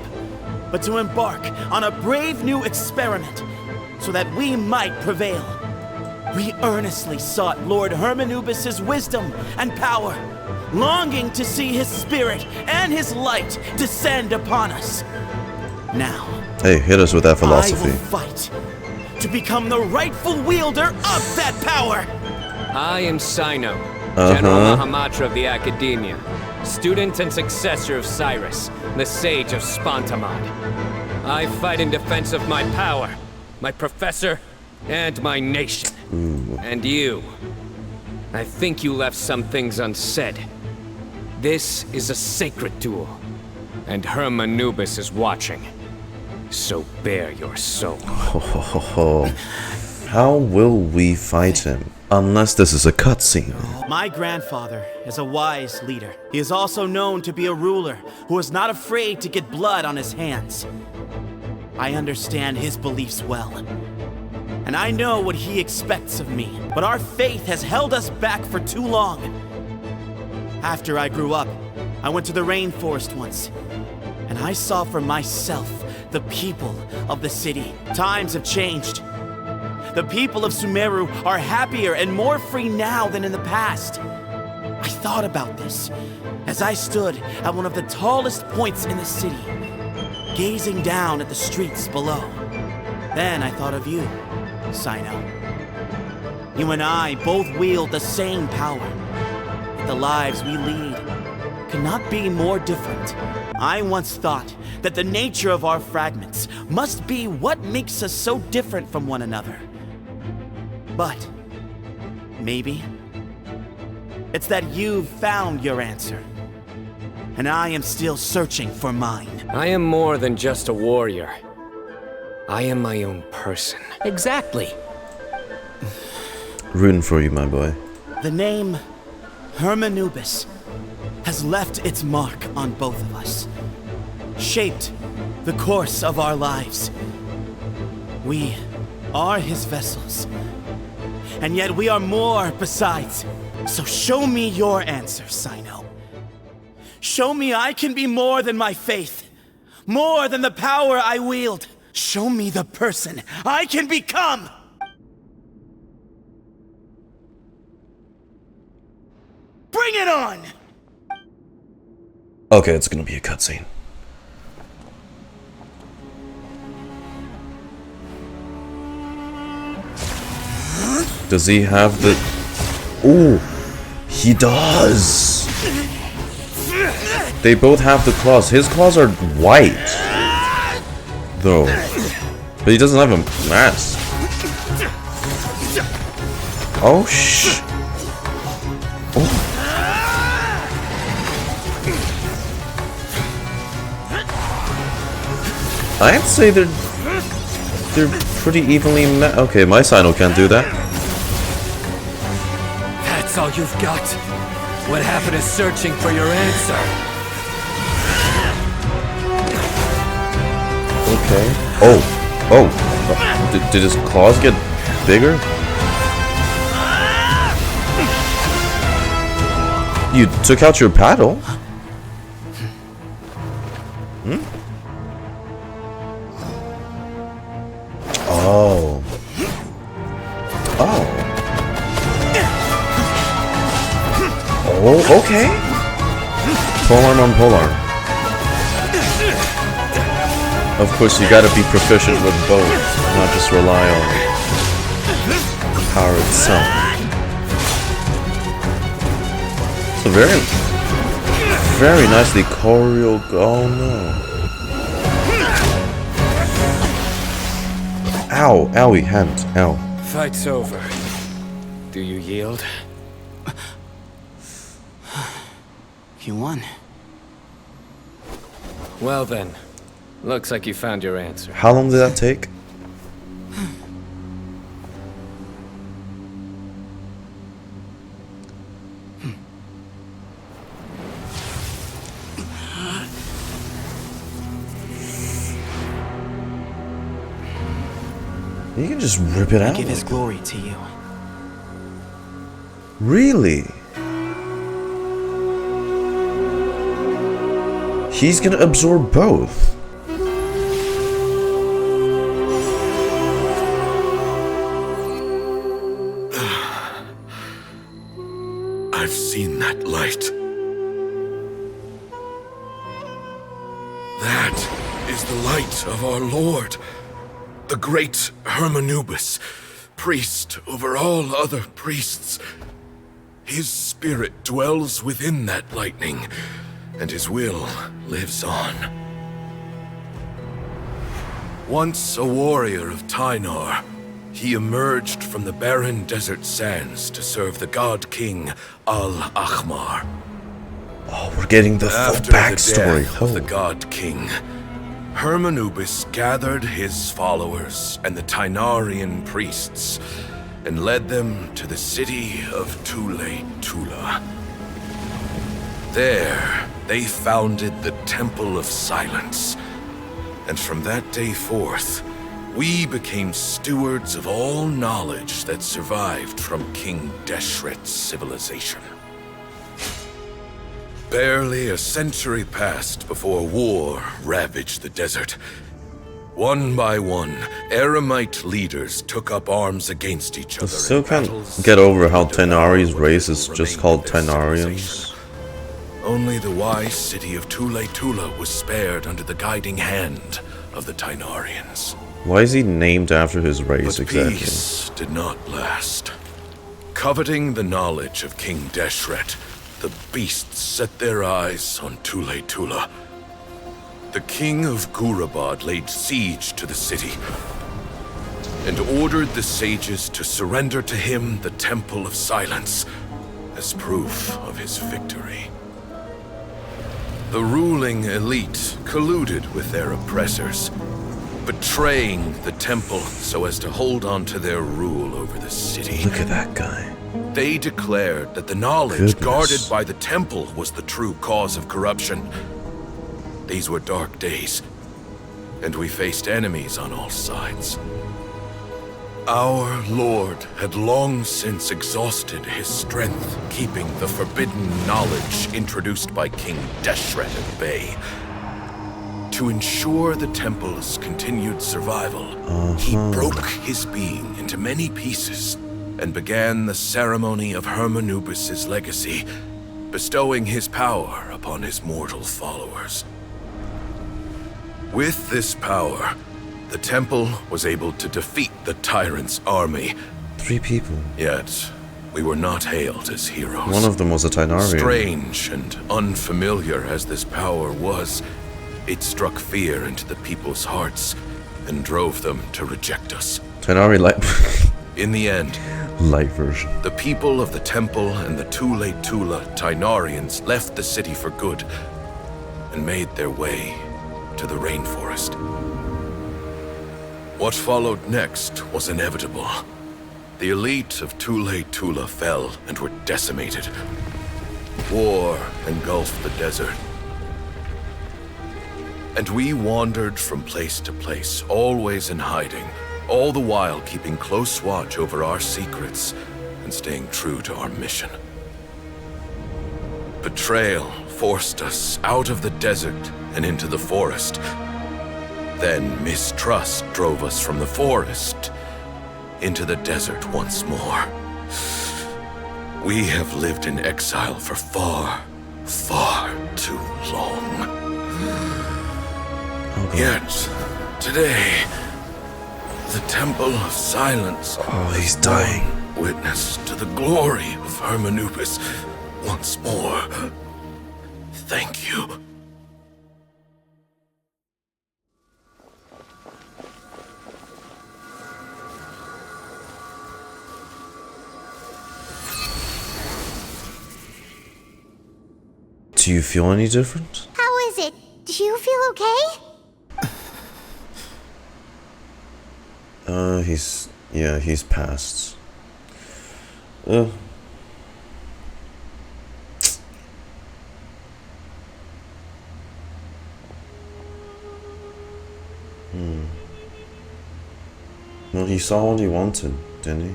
but to embark on a brave new experiment so that we might prevail. We earnestly sought Lord HERMANUBIS' wisdom and power, longing to see his spirit and his light descend upon us. Now, Hey, hit us with that I philosophy. will fight to become the rightful wielder of that power. I am Cyno, General Mahamatra of the Akademiya, student and successor of Cyrus, the Sage of Spontamad. I fight in defense of my power, my professor, and my nation. And you. I think you left some things unsaid. This is a sacred duel, and HERMANUBIS is watching. So bare your soul. How will we fight him? Unless this is a cutscene. My grandfather is a wise leader. He is also known to be a ruler who is not afraid to get blood on his hands. I understand his beliefs well, and I know what he expects of me. But our faith has held us back for too long. After I grew up, I went to the rainforest once, and I saw for myself the people of the city. Times have changed. The people of Sumeru are happier and more free now than in the past. I thought about this as I stood at one of the tallest points in the city, gazing down at the streets below. Then I thought of you, Cyno. You and I both wield the same power, yet the lives we lead could not be more different. I once thought that the nature of our fragments must be what makes us so different from one another. But maybe it's that you've found your answer, and I am still searching for mine. I am more than just a warrior. I am my own person. Exactly. Rooting for you, my boy. The name HERMANUBIS has left its mark on both of us, shaped the course of our lives. We are his vessels, and yet we are more besides. So show me your answer, Cyno. Show me I can be more than my faith. More than the power I wield. Show me the person I can become! Bring it on! Okay, it's gonna be a cutscene. Does he have the... Ooh, he does! They both have the claws. His claws are white, though. But he doesn't have a mask. Oh, shh. Oh. I'd say they're pretty evenly okay, my Cyno can't do that. That's all you've got? What happened to searching for your answer? Okay. Oh. Did his claws get bigger? You took out your paddle? Hmm? Oh. Oh. Oh, okay. Polearm on polearm. Of course, you gotta be proficient with both, not just rely on the power itself. It's a very nicely choreo. Oh no. Ow, owie, hand, ow. Fight's over. Do you yield? You won. Well then, looks like you found your answer. How long did that take? You can just rip it out. Give his glory to you. Really? He's gonna absorb both. I've seen that light. That is the light of our Lord, the great HERMANUBIS, priest over all other priests. His spirit dwells within that lightning, and his will lives on. Once a warrior of Tighnari, he emerged from the barren desert sands to serve the god king Al-Ahmar. Oh, we're getting the full After backstory. the death of the god king, HERMANUBIS gathered his followers and the Tighnarian priests and led them to the city of Tule-Tula. There, they founded the Temple of Silence, and from that day forth, we became stewards of all knowledge that survived from King Deshret's civilization. Barely a century passed before war ravaged the desert. One by one, Eremite leaders took up arms against each other. I still can't get over how Tighnari's race is just called Tighnarians. Only the wise city of Tule-Tula was spared under the guiding hand of the Tighnarians. Why is he named after his race exactly? Peace did not last. Coveting the knowledge of King Deshret, the beasts set their eyes on Tule-Tula. The king of Gurabad laid siege to the city and ordered the sages to surrender to him the Temple of Silence as proof of his victory. The ruling elite colluded with their oppressors, betraying the temple so as to hold on to their rule over the city. Look at that guy. They declared that the knowledge guarded by the temple was the true cause of corruption. These were dark days, and we faced enemies on all sides. Our Lord had long since exhausted his strength, keeping the forbidden knowledge introduced by King Deshret at bay. To ensure the temple's continued survival, he broke his being into many pieces and began the ceremony of HERMANUBIS' legacy, bestowing his power upon his mortal followers. With this power, the temple was able to defeat the tyrant's army. 3 people. Yet, we were not hailed as heroes. One of them was a Tighnari. Strange and unfamiliar as this power was, it struck fear into the people's hearts and drove them to reject us. Tighnari light. In the end, light version. The people of the temple and the Tule Tula Tighnarians left the city for good and made their way to the rainforest. What followed next was inevitable. The elite of Tule Tula fell and were decimated. War engulfed the desert. And we wandered from place to place, always in hiding, all the while keeping close watch over our secrets and staying true to our mission. Betrayal forced us out of the desert and into the forest. Then mistrust drove us from the forest into the desert once more. We have lived in exile for far, far too long. Yet, today, the Temple of Silence he's dying. Witness to the glory of HERMANUBIS once more. Thank you. Do you feel any different? How is it? Do you feel okay? He's passed. Well, he saw what he wanted, didn't he?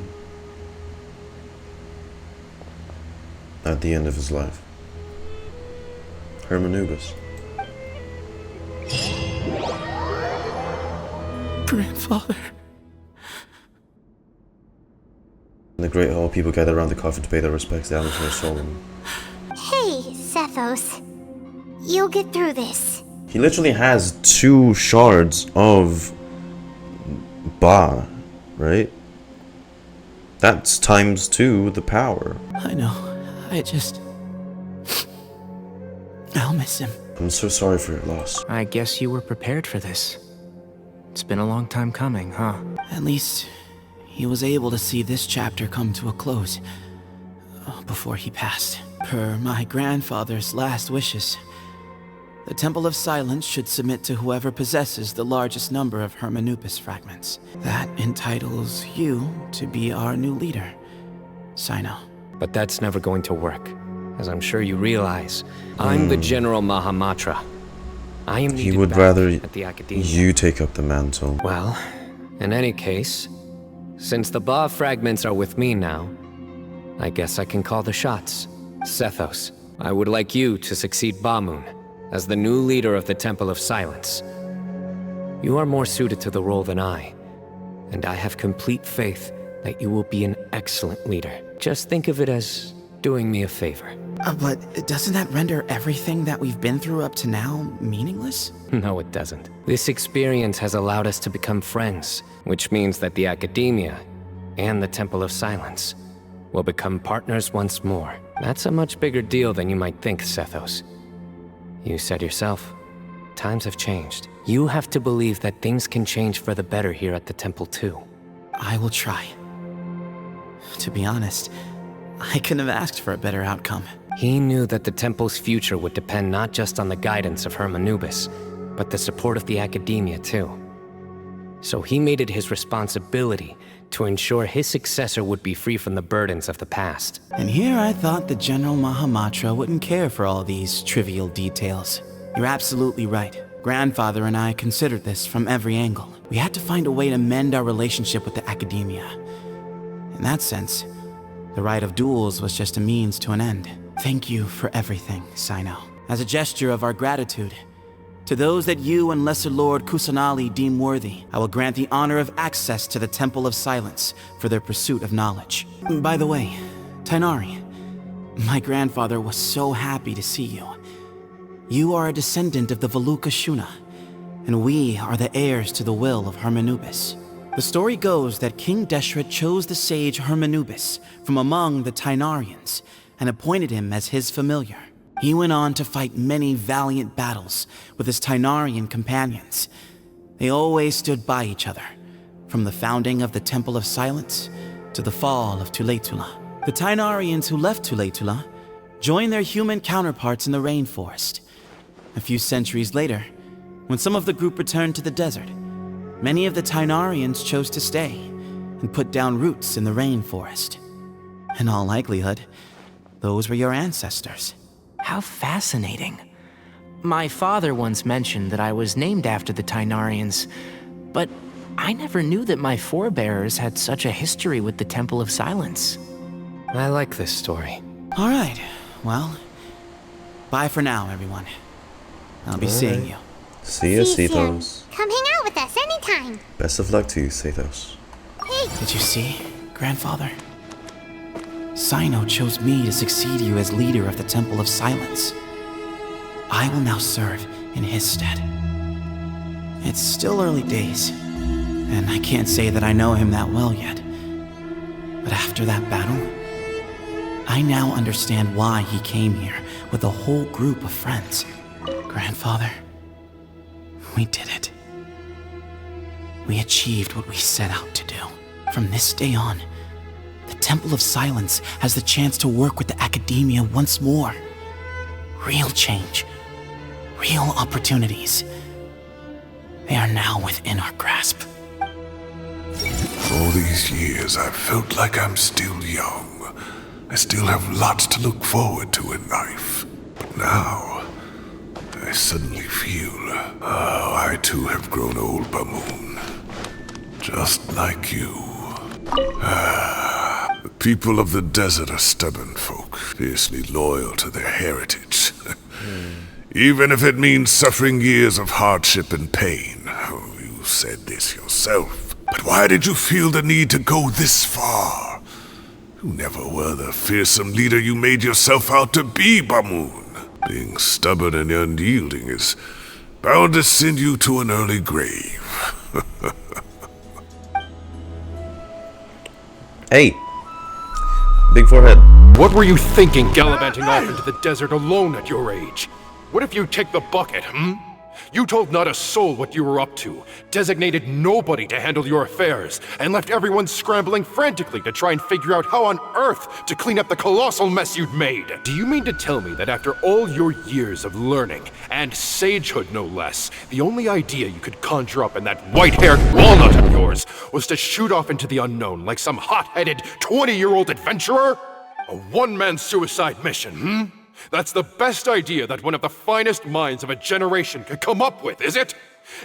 At the end of his life. HERMANUBIS. Grandfather. In the Great Hall, people gather around the coffin to pay their respects down to their soul. Hey, Sethos. You'll get through this. He literally has 2 shards of Ba, right? That's times 2 the power. I know. I'll miss him. I'm so sorry for your loss. I guess you were prepared for this. It's been a long time coming, huh? At least he was able to see this chapter come to a close before he passed. Per my grandfather's last wishes, the Temple of Silence should submit to whoever possesses the largest number of HERMANUBIS fragments. That entitles you to be our new leader, Cyno. But that's never going to work. As I'm sure you realize, I'm the General Mahamatra. I am He would rather at the Akademiya. you take up the mantle. Well, in any case, since the Ba fragments are with me now, I guess I can call the shots. Sethos, I would like you to succeed Bamoun as the new leader of the Temple of Silence. You are more suited to the role than I, and I have complete faith that you will be an excellent leader. Just think of it as doing me a favor. But doesn't that render everything that we've been through up to now meaningless? No, it doesn't. This experience has allowed us to become friends, which means that the Akademiya and the Temple of Silence will become partners once more. That's a much bigger deal than you might think, Sethos. You said yourself, times have changed. You have to believe that things can change for the better here at the temple too. I will try. To be honest, I couldn't have asked for a better outcome. He knew that the temple's future would depend not just on the guidance of HERMANUBIS, but the support of the Akademiya too. So he made it his responsibility to ensure his successor would be free from the burdens of the past. And here I thought the General Mahamatra wouldn't care for all these trivial details. You're absolutely right. Grandfather and I considered this from every angle. We had to find a way to mend our relationship with the Akademiya. In that sense, the Rite of Duels was just a means to an end. Thank you for everything, Cyno. As a gesture of our gratitude, to those that you and Lesser Lord Kusanali deem worthy, I will grant the honor of access to the Temple of Silence for their pursuit of knowledge. By the way, Tighnari, my grandfather was so happy to see you. You are a descendant of the Veluka Shuna, and we are the heirs to the will of HERMANUBIS. The story goes that King Deshret chose the sage HERMANUBIS from among the Tighnarians and appointed him as his familiar. He went on to fight many valiant battles with his Tighnarian companions. They always stood by each other, from the founding of the Temple of Silence to the fall of Tuletula. The Tighnarians who left Tuletula joined their human counterparts in the rainforest. A few centuries later, when some of the group returned to the desert, many of the Tighnarians chose to stay and put down roots in the rainforest. In all likelihood, those were your ancestors. How fascinating. My father once mentioned that I was named after the Tighnarians, but I never knew that my forebears had such a history with the Temple of Silence. I like this story. All right, well, bye for now, everyone. I'll be seeing you. See ya, Sethos. Come hang out with us anytime. Best of luck to you, Sethos. Hey. Did you see, Grandfather? Cyno chose me to succeed you as leader of the Temple of Silence. I will now serve in his stead. It's still early days, and I can't say that I know him that well yet. But after that battle, I now understand why he came here with a whole group of friends. Grandfather, we did it. We achieved what we set out to do. From this day on, the Temple of Silence has the chance to work with the Akademiya once more. Real change, real opportunities. They are now within our grasp. All these years, I've felt like I'm still young. I still have lots to look forward to in life. But now, I suddenly feel, oh, I too have grown old, Bamoun. Just like you. The people of the desert are stubborn folk, fiercely loyal to their heritage. Even if it means suffering years of hardship and pain. Oh, you said this yourself. But why did you feel the need to go this far? You never were the fearsome leader you made yourself out to be, Bamoun. Being stubborn and unyielding is bound to send you to an early grave. Hey! Big forehead. What were you thinking, gallivanting off into the desert alone at your age? What if you take the bucket, You told not a soul what you were up to, designated nobody to handle your affairs, and left everyone scrambling frantically to try and figure out how on earth to clean up the colossal mess you'd made. Do you mean to tell me that after all your years of learning, and sagehood no less, the only idea you could conjure up in that white-haired walnut of yours was to shoot off into the unknown like some hot-headed 20-year-old adventurer? A one-man suicide mission, That's the best idea that one of the finest minds of a generation could come up with, is it?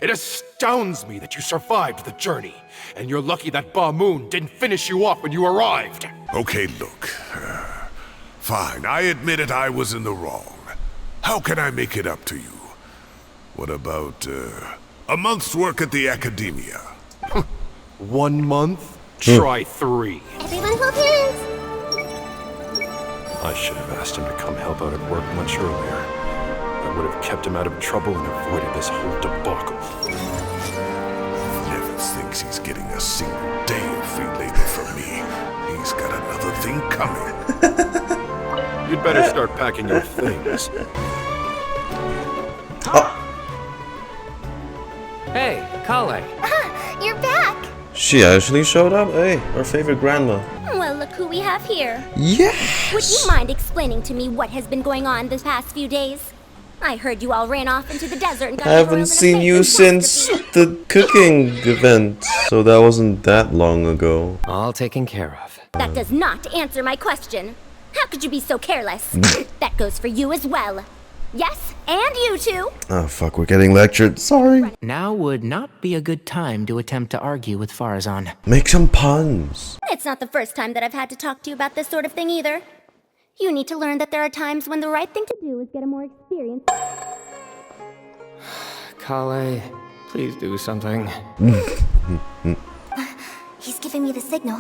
It astounds me that you survived the journey, and you're lucky that Bamoun didn't finish you off when you arrived. Okay, look. Fine, I admit it, I was in the wrong. How can I make it up to you? What about, a month's work at the Akademiya? 1 month? Try 3. Everyone hold hands. I should have asked him to come help out at work much earlier. That would have kept him out of trouble and avoided this whole debacle. Never thinks he's getting a single day of free labor from me. He's got another thing coming. You'd better start packing your things. Hey, collei. You're back! She actually showed up? Hey, our favorite grandma. Well, look who we have here. Yes! Would you mind explaining to me what has been going on the past few days? I heard you all ran off into the desert and got I haven't seen you since the cooking event, so that wasn't that long ago. All taken care of. That does not answer my question. How could you be so careless? That goes for you as well. Yes, and you too. Oh fuck, we're getting lectured. Sorry. Now would not be a good time to attempt to argue with Farazan. Make some puns. It's not the first time that I've had to talk to you about this sort of thing either. You need to learn that there are times when the right thing to do is get a more experienced... Collei, please do something. He's giving me the signal.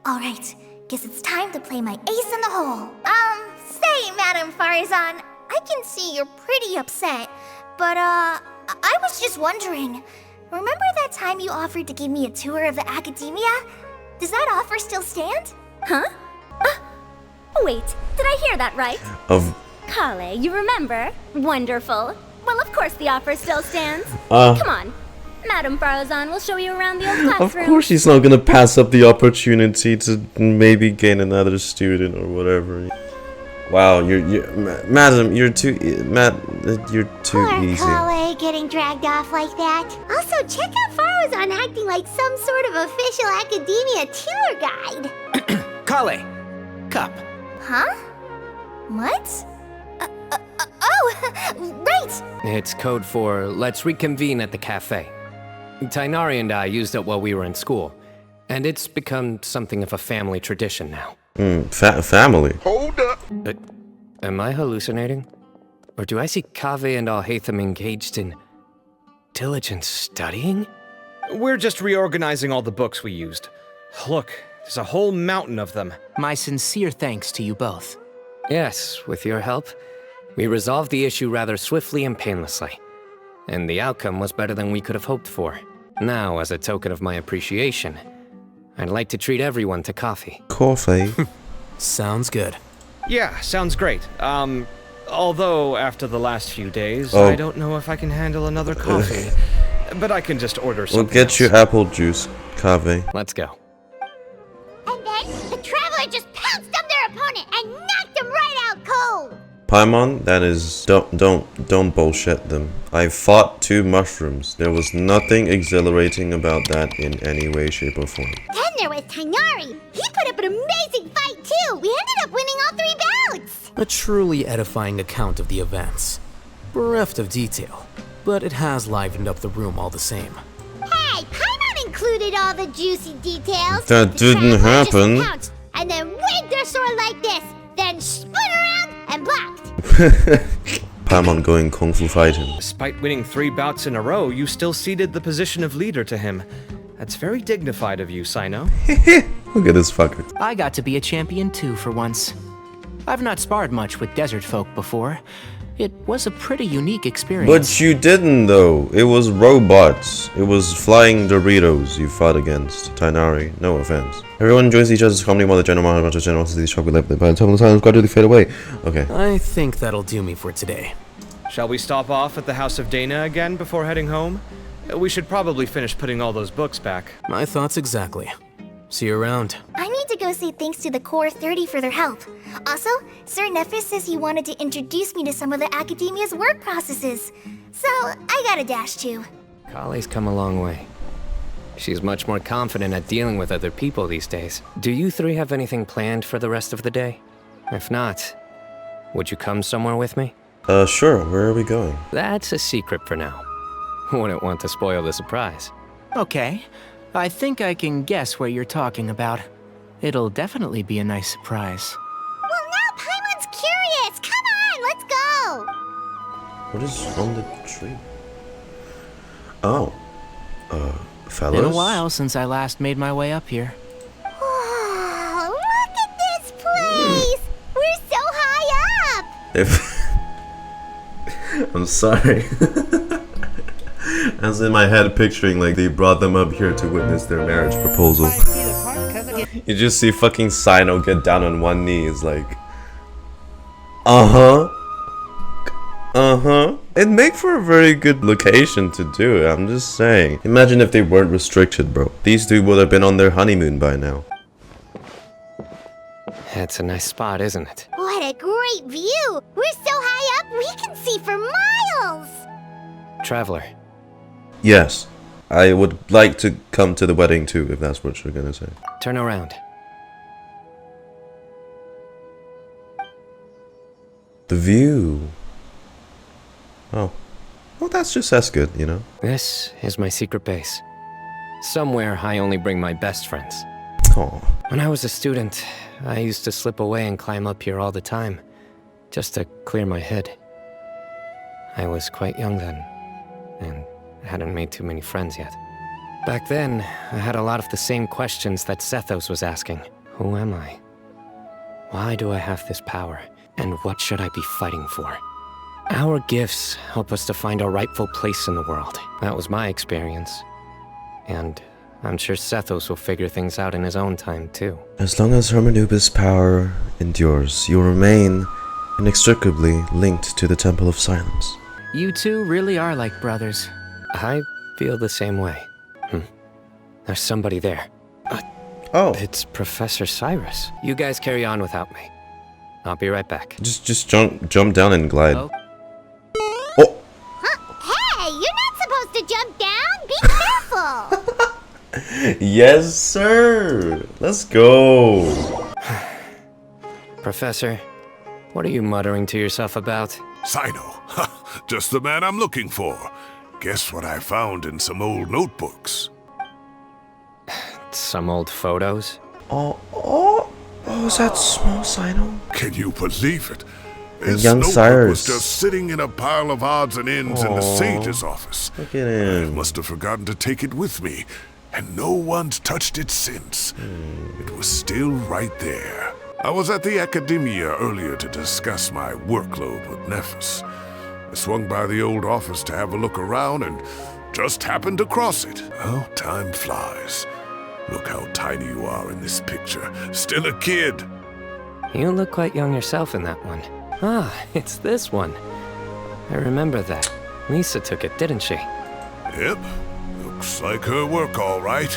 Alright, guess it's time to play my ace in the hole. Say, Madam Farazan, I can see you're pretty upset, but I was just wondering, remember that time you offered to give me a tour of the Akademiya? Does that offer still stand? Huh? Wait, did I hear that right? Collei, you remember? Wonderful. Well, of course the offer still stands. Come on. Madam Farazan will show you around the old classroom. Of course she's not gonna pass up the opportunity to maybe gain another student or whatever. Wow, Madam, you're too Poor easy. Collei getting dragged off like that. Also, check out Farazan acting like some sort of official Akademiya tour guide. Collei, cup. Huh? What? Right! It's code for let's reconvene at the cafe. Tighnari and I used it while we were in school, and it's become something of a family tradition now. Family? Hold up! Am I hallucinating? Or do I see Kaveh and Alhaitham engaged in diligent studying? We're just reorganizing all the books we used. Look, there's a whole mountain of them. My sincere thanks to you both. Yes, with your help, we resolved the issue rather swiftly and painlessly. And the outcome was better than we could have hoped for. Now, as a token of my appreciation, I'd like to treat everyone to coffee. Coffee? Sounds good. Yeah, sounds great. Although after the last few days, I don't know if I can handle another coffee. But I can just order something. We'll get you apple juice, Kaveh. Let's go. And then the traveler just pounced on their opponent and knocked him right out cold. Paimon, that is, don't bullshit them. I fought 2 mushrooms. There was nothing exhilarating about that in any way, shape, or form. Then there was Tighnari. He put up an amazing fight too. We ended up winning all 3 bouts. A truly edifying account of the events. Bereft of detail, but it has livened up the room all the same. Hey, Paimon included all the juicy details. That didn't happen. Just pounced and then waved their sword like this, then spun around and blocked. Paimon going kung fu fighting. Despite winning 3 bouts in a row, you still ceded the position of leader to him. That's very dignified of you, Cyno. Look at this fucker. I got to be a champion too for once. I've not sparred much with desert folk before. It was a pretty unique experience. But you didn't though. It was robots. It was flying Doritos you fought against. Tighnari, no offense. Everyone enjoys each other's comedy while the general generosity is shocked with by the time the silence gradually fade away. Okay. I think that'll do me for today. Shall we stop off at the House of Dehya again before heading home? We should probably finish putting all those books back. My thoughts exactly. See you around. I need to go say thanks to the Core 30 for their help. Also, Sir Naphis says he wanted to introduce me to some of the Akademiya's work processes. So, I got a dash too. Collei's come a long way. She's much more confident at dealing with other people these days. Do you 3 have anything planned for the rest of the day? If not, would you come somewhere with me? Sure. Where are we going? That's a secret for now. Wouldn't want to spoil the surprise. Okay. I think I can guess what you're talking about. It'll definitely be a nice surprise. Well, now Paimon's curious. Come on, let's go. What is on the tree? Oh. Fellas? Been a while since I last made my way up here. Oh, look at this place. We're so high up. I'm sorry. I was in my head picturing like they brought them up here to witness their marriage proposal. You just see fucking Cyno get down on one knee. It's like, It'd make for a very good location to do it. I'm just saying. Imagine if they weren't restricted, bro. These two would have been on their honeymoon by now. It's a nice spot, isn't it? What a great view. We're so high up, we can see for miles. Traveler. Yes. I would like to come to the wedding too, if that's what you're gonna say. Turn around. The view. Oh. Well, that's just as good, you know? This is my secret base. Somewhere I only bring my best friends. Oh. When I was a student, I used to slip away and climb up here all the time, just to clear my head. I was quite young then, and hadn't made too many friends yet. Back then, I had a lot of the same questions that Sethos was asking. Who am I? Why do I have this power? And what should I be fighting for? Our gifts help us to find our rightful place in the world. That was my experience. And I'm sure Sethos will figure things out in his own time, too. As long as HERMANUBIS' power endures, you'll remain inextricably linked to the Temple of Silence. You two really are like brothers. I feel the same way. There's somebody there. Oh. It's Professor Cyrus. You guys carry on without me. I'll be right back. Just jump down and glide. Huh? Hey, you're not supposed to jump down. Be careful. Yes, sir. Let's go. Professor, what are you muttering to yourself about? Cyno. Just the man I'm looking for. Guess what I found in some old notebooks? Some old photos? Oh, is that small Cyno? Can you believe it? This young Cyrus was just sitting in a pile of odds and ends in the sage's office. Look at him. I must have forgotten to take it with me, and no one's touched it since. It was still right there. I was at the Akademiya earlier to discuss my workload with Naphis. I swung by the old office to have a look around and just happened across it. Well, time flies. Look how tiny you are in this picture. Still a kid. You look quite young yourself in that one. Ah, it's this one. I remember that. Lisa took it, didn't she? Yep. Looks like her work, all right.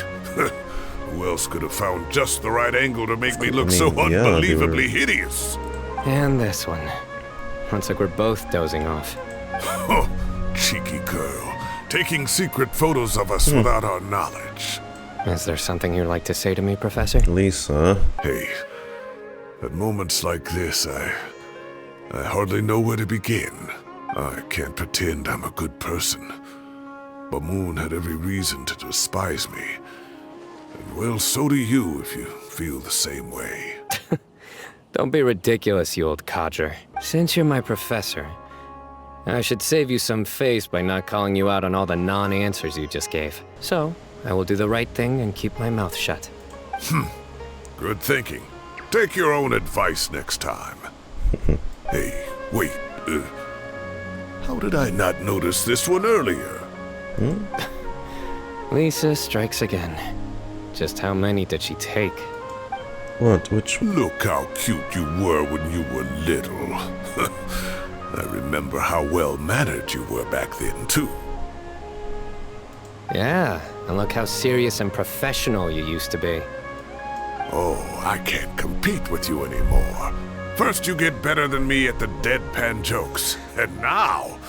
Who else could have found just the right angle to make me look so unbelievably hideous? And this one. Looks like we're both dozing off. Oh, cheeky girl. Taking secret photos of us without our knowledge. Is there something you'd like to say to me, Professor? Lisa. Hey, at moments like this, I hardly know where to begin. I can't pretend I'm a good person. Bamoun had every reason to despise me. And well, so do you if you feel the same way. Don't be ridiculous, you old codger. Since you're my professor, I should save you some face by not calling you out on all the non-answers you just gave. So, I will do the right thing and keep my mouth shut. Good thinking. Take your own advice next time. Hey, wait, how did I not notice this one earlier? Lisa strikes again. Just how many did she take? What? Which? Look how cute you were when you were little. I remember how well-mannered you were back then, too. Yeah, and look how serious and professional you used to be. Oh, I can't compete with you anymore. First you get better than me at the deadpan jokes, and now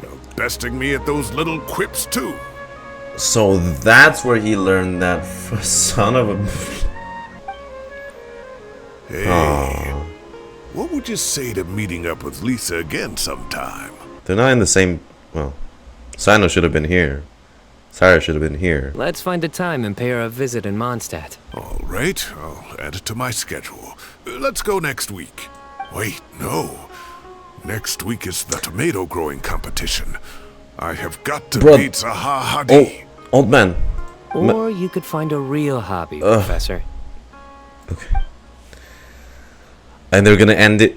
you're besting me at those little quips, too. So that's where he learned that son of a... Hey, what would you say to meeting up with Lisa again sometime? They're not in the same... Well, Cyno should have been here. Cyrus should have been here. Let's find a time and pay her a visit in Mondstadt. All right, I'll add it to my schedule. Let's go next week. Wait, no. Next week is the tomato growing competition. I have got to beat Zaha Hadi. Oh, old man. Or you could find a real hobby, Professor. Okay. And they're gonna end it.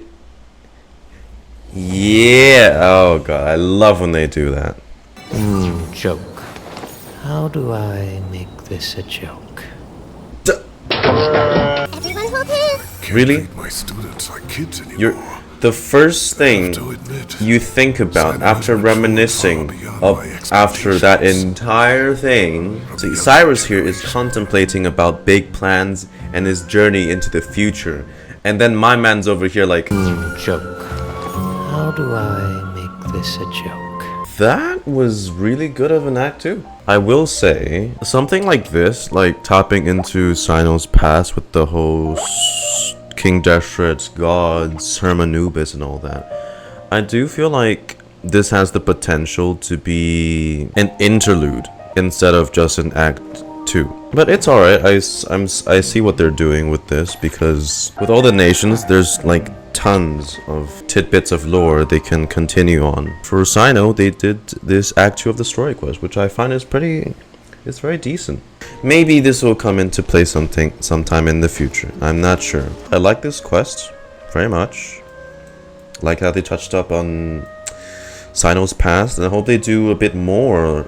Yeah. Oh god, I love when they do that. Joke. How do I make this a joke? Everyone hold his. Really? My students like kids anymore. The first thing you think about after reminiscing after that entire thing. See, Cyrus here is contemplating about big plans and his journey into the future. And then my man's over here like, joke. How do I make this a joke? That was really good of an act too. I will say, something like this, like tapping into Cyno's past with the whole King Deshret's gods, HERMANUBIS and all that. I do feel like this has the potential to be an interlude instead of just an act 2. But it's alright. I see what they're doing with this, because with all the nations, there's like tons of tidbits of lore they can continue on. For Cyno, they did this act 2 of the story quest, which I find is it's very decent. Maybe this will come into play sometime in the future. I'm not sure. I like this quest very much. Like how they touched up on Cyno's past, and I hope they do a bit more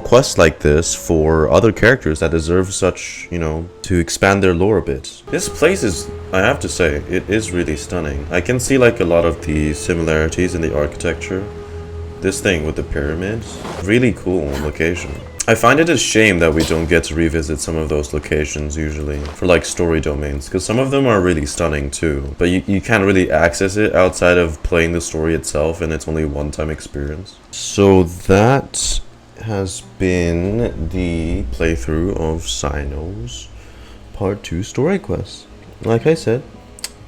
quests like this for other characters that deserve such, you know, to expand their lore a bit. This place is, I have to say, it is really stunning. I can see like a lot of the similarities in the architecture. This thing with the pyramids, really cool location. I find it a shame that we don't get to revisit some of those locations usually for like story domains, because some of them are really stunning too, but you can't really access it outside of playing the story itself, and it's only a one-time experience. So that has been the playthrough of Cyno's Part 2 story quest. Like I said,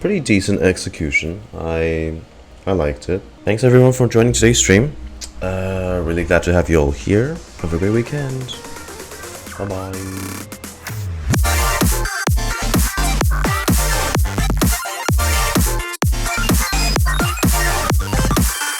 pretty decent execution. I liked it. Thanks everyone for joining today's stream. Really glad to have you all here. Have a great weekend. Bye bye.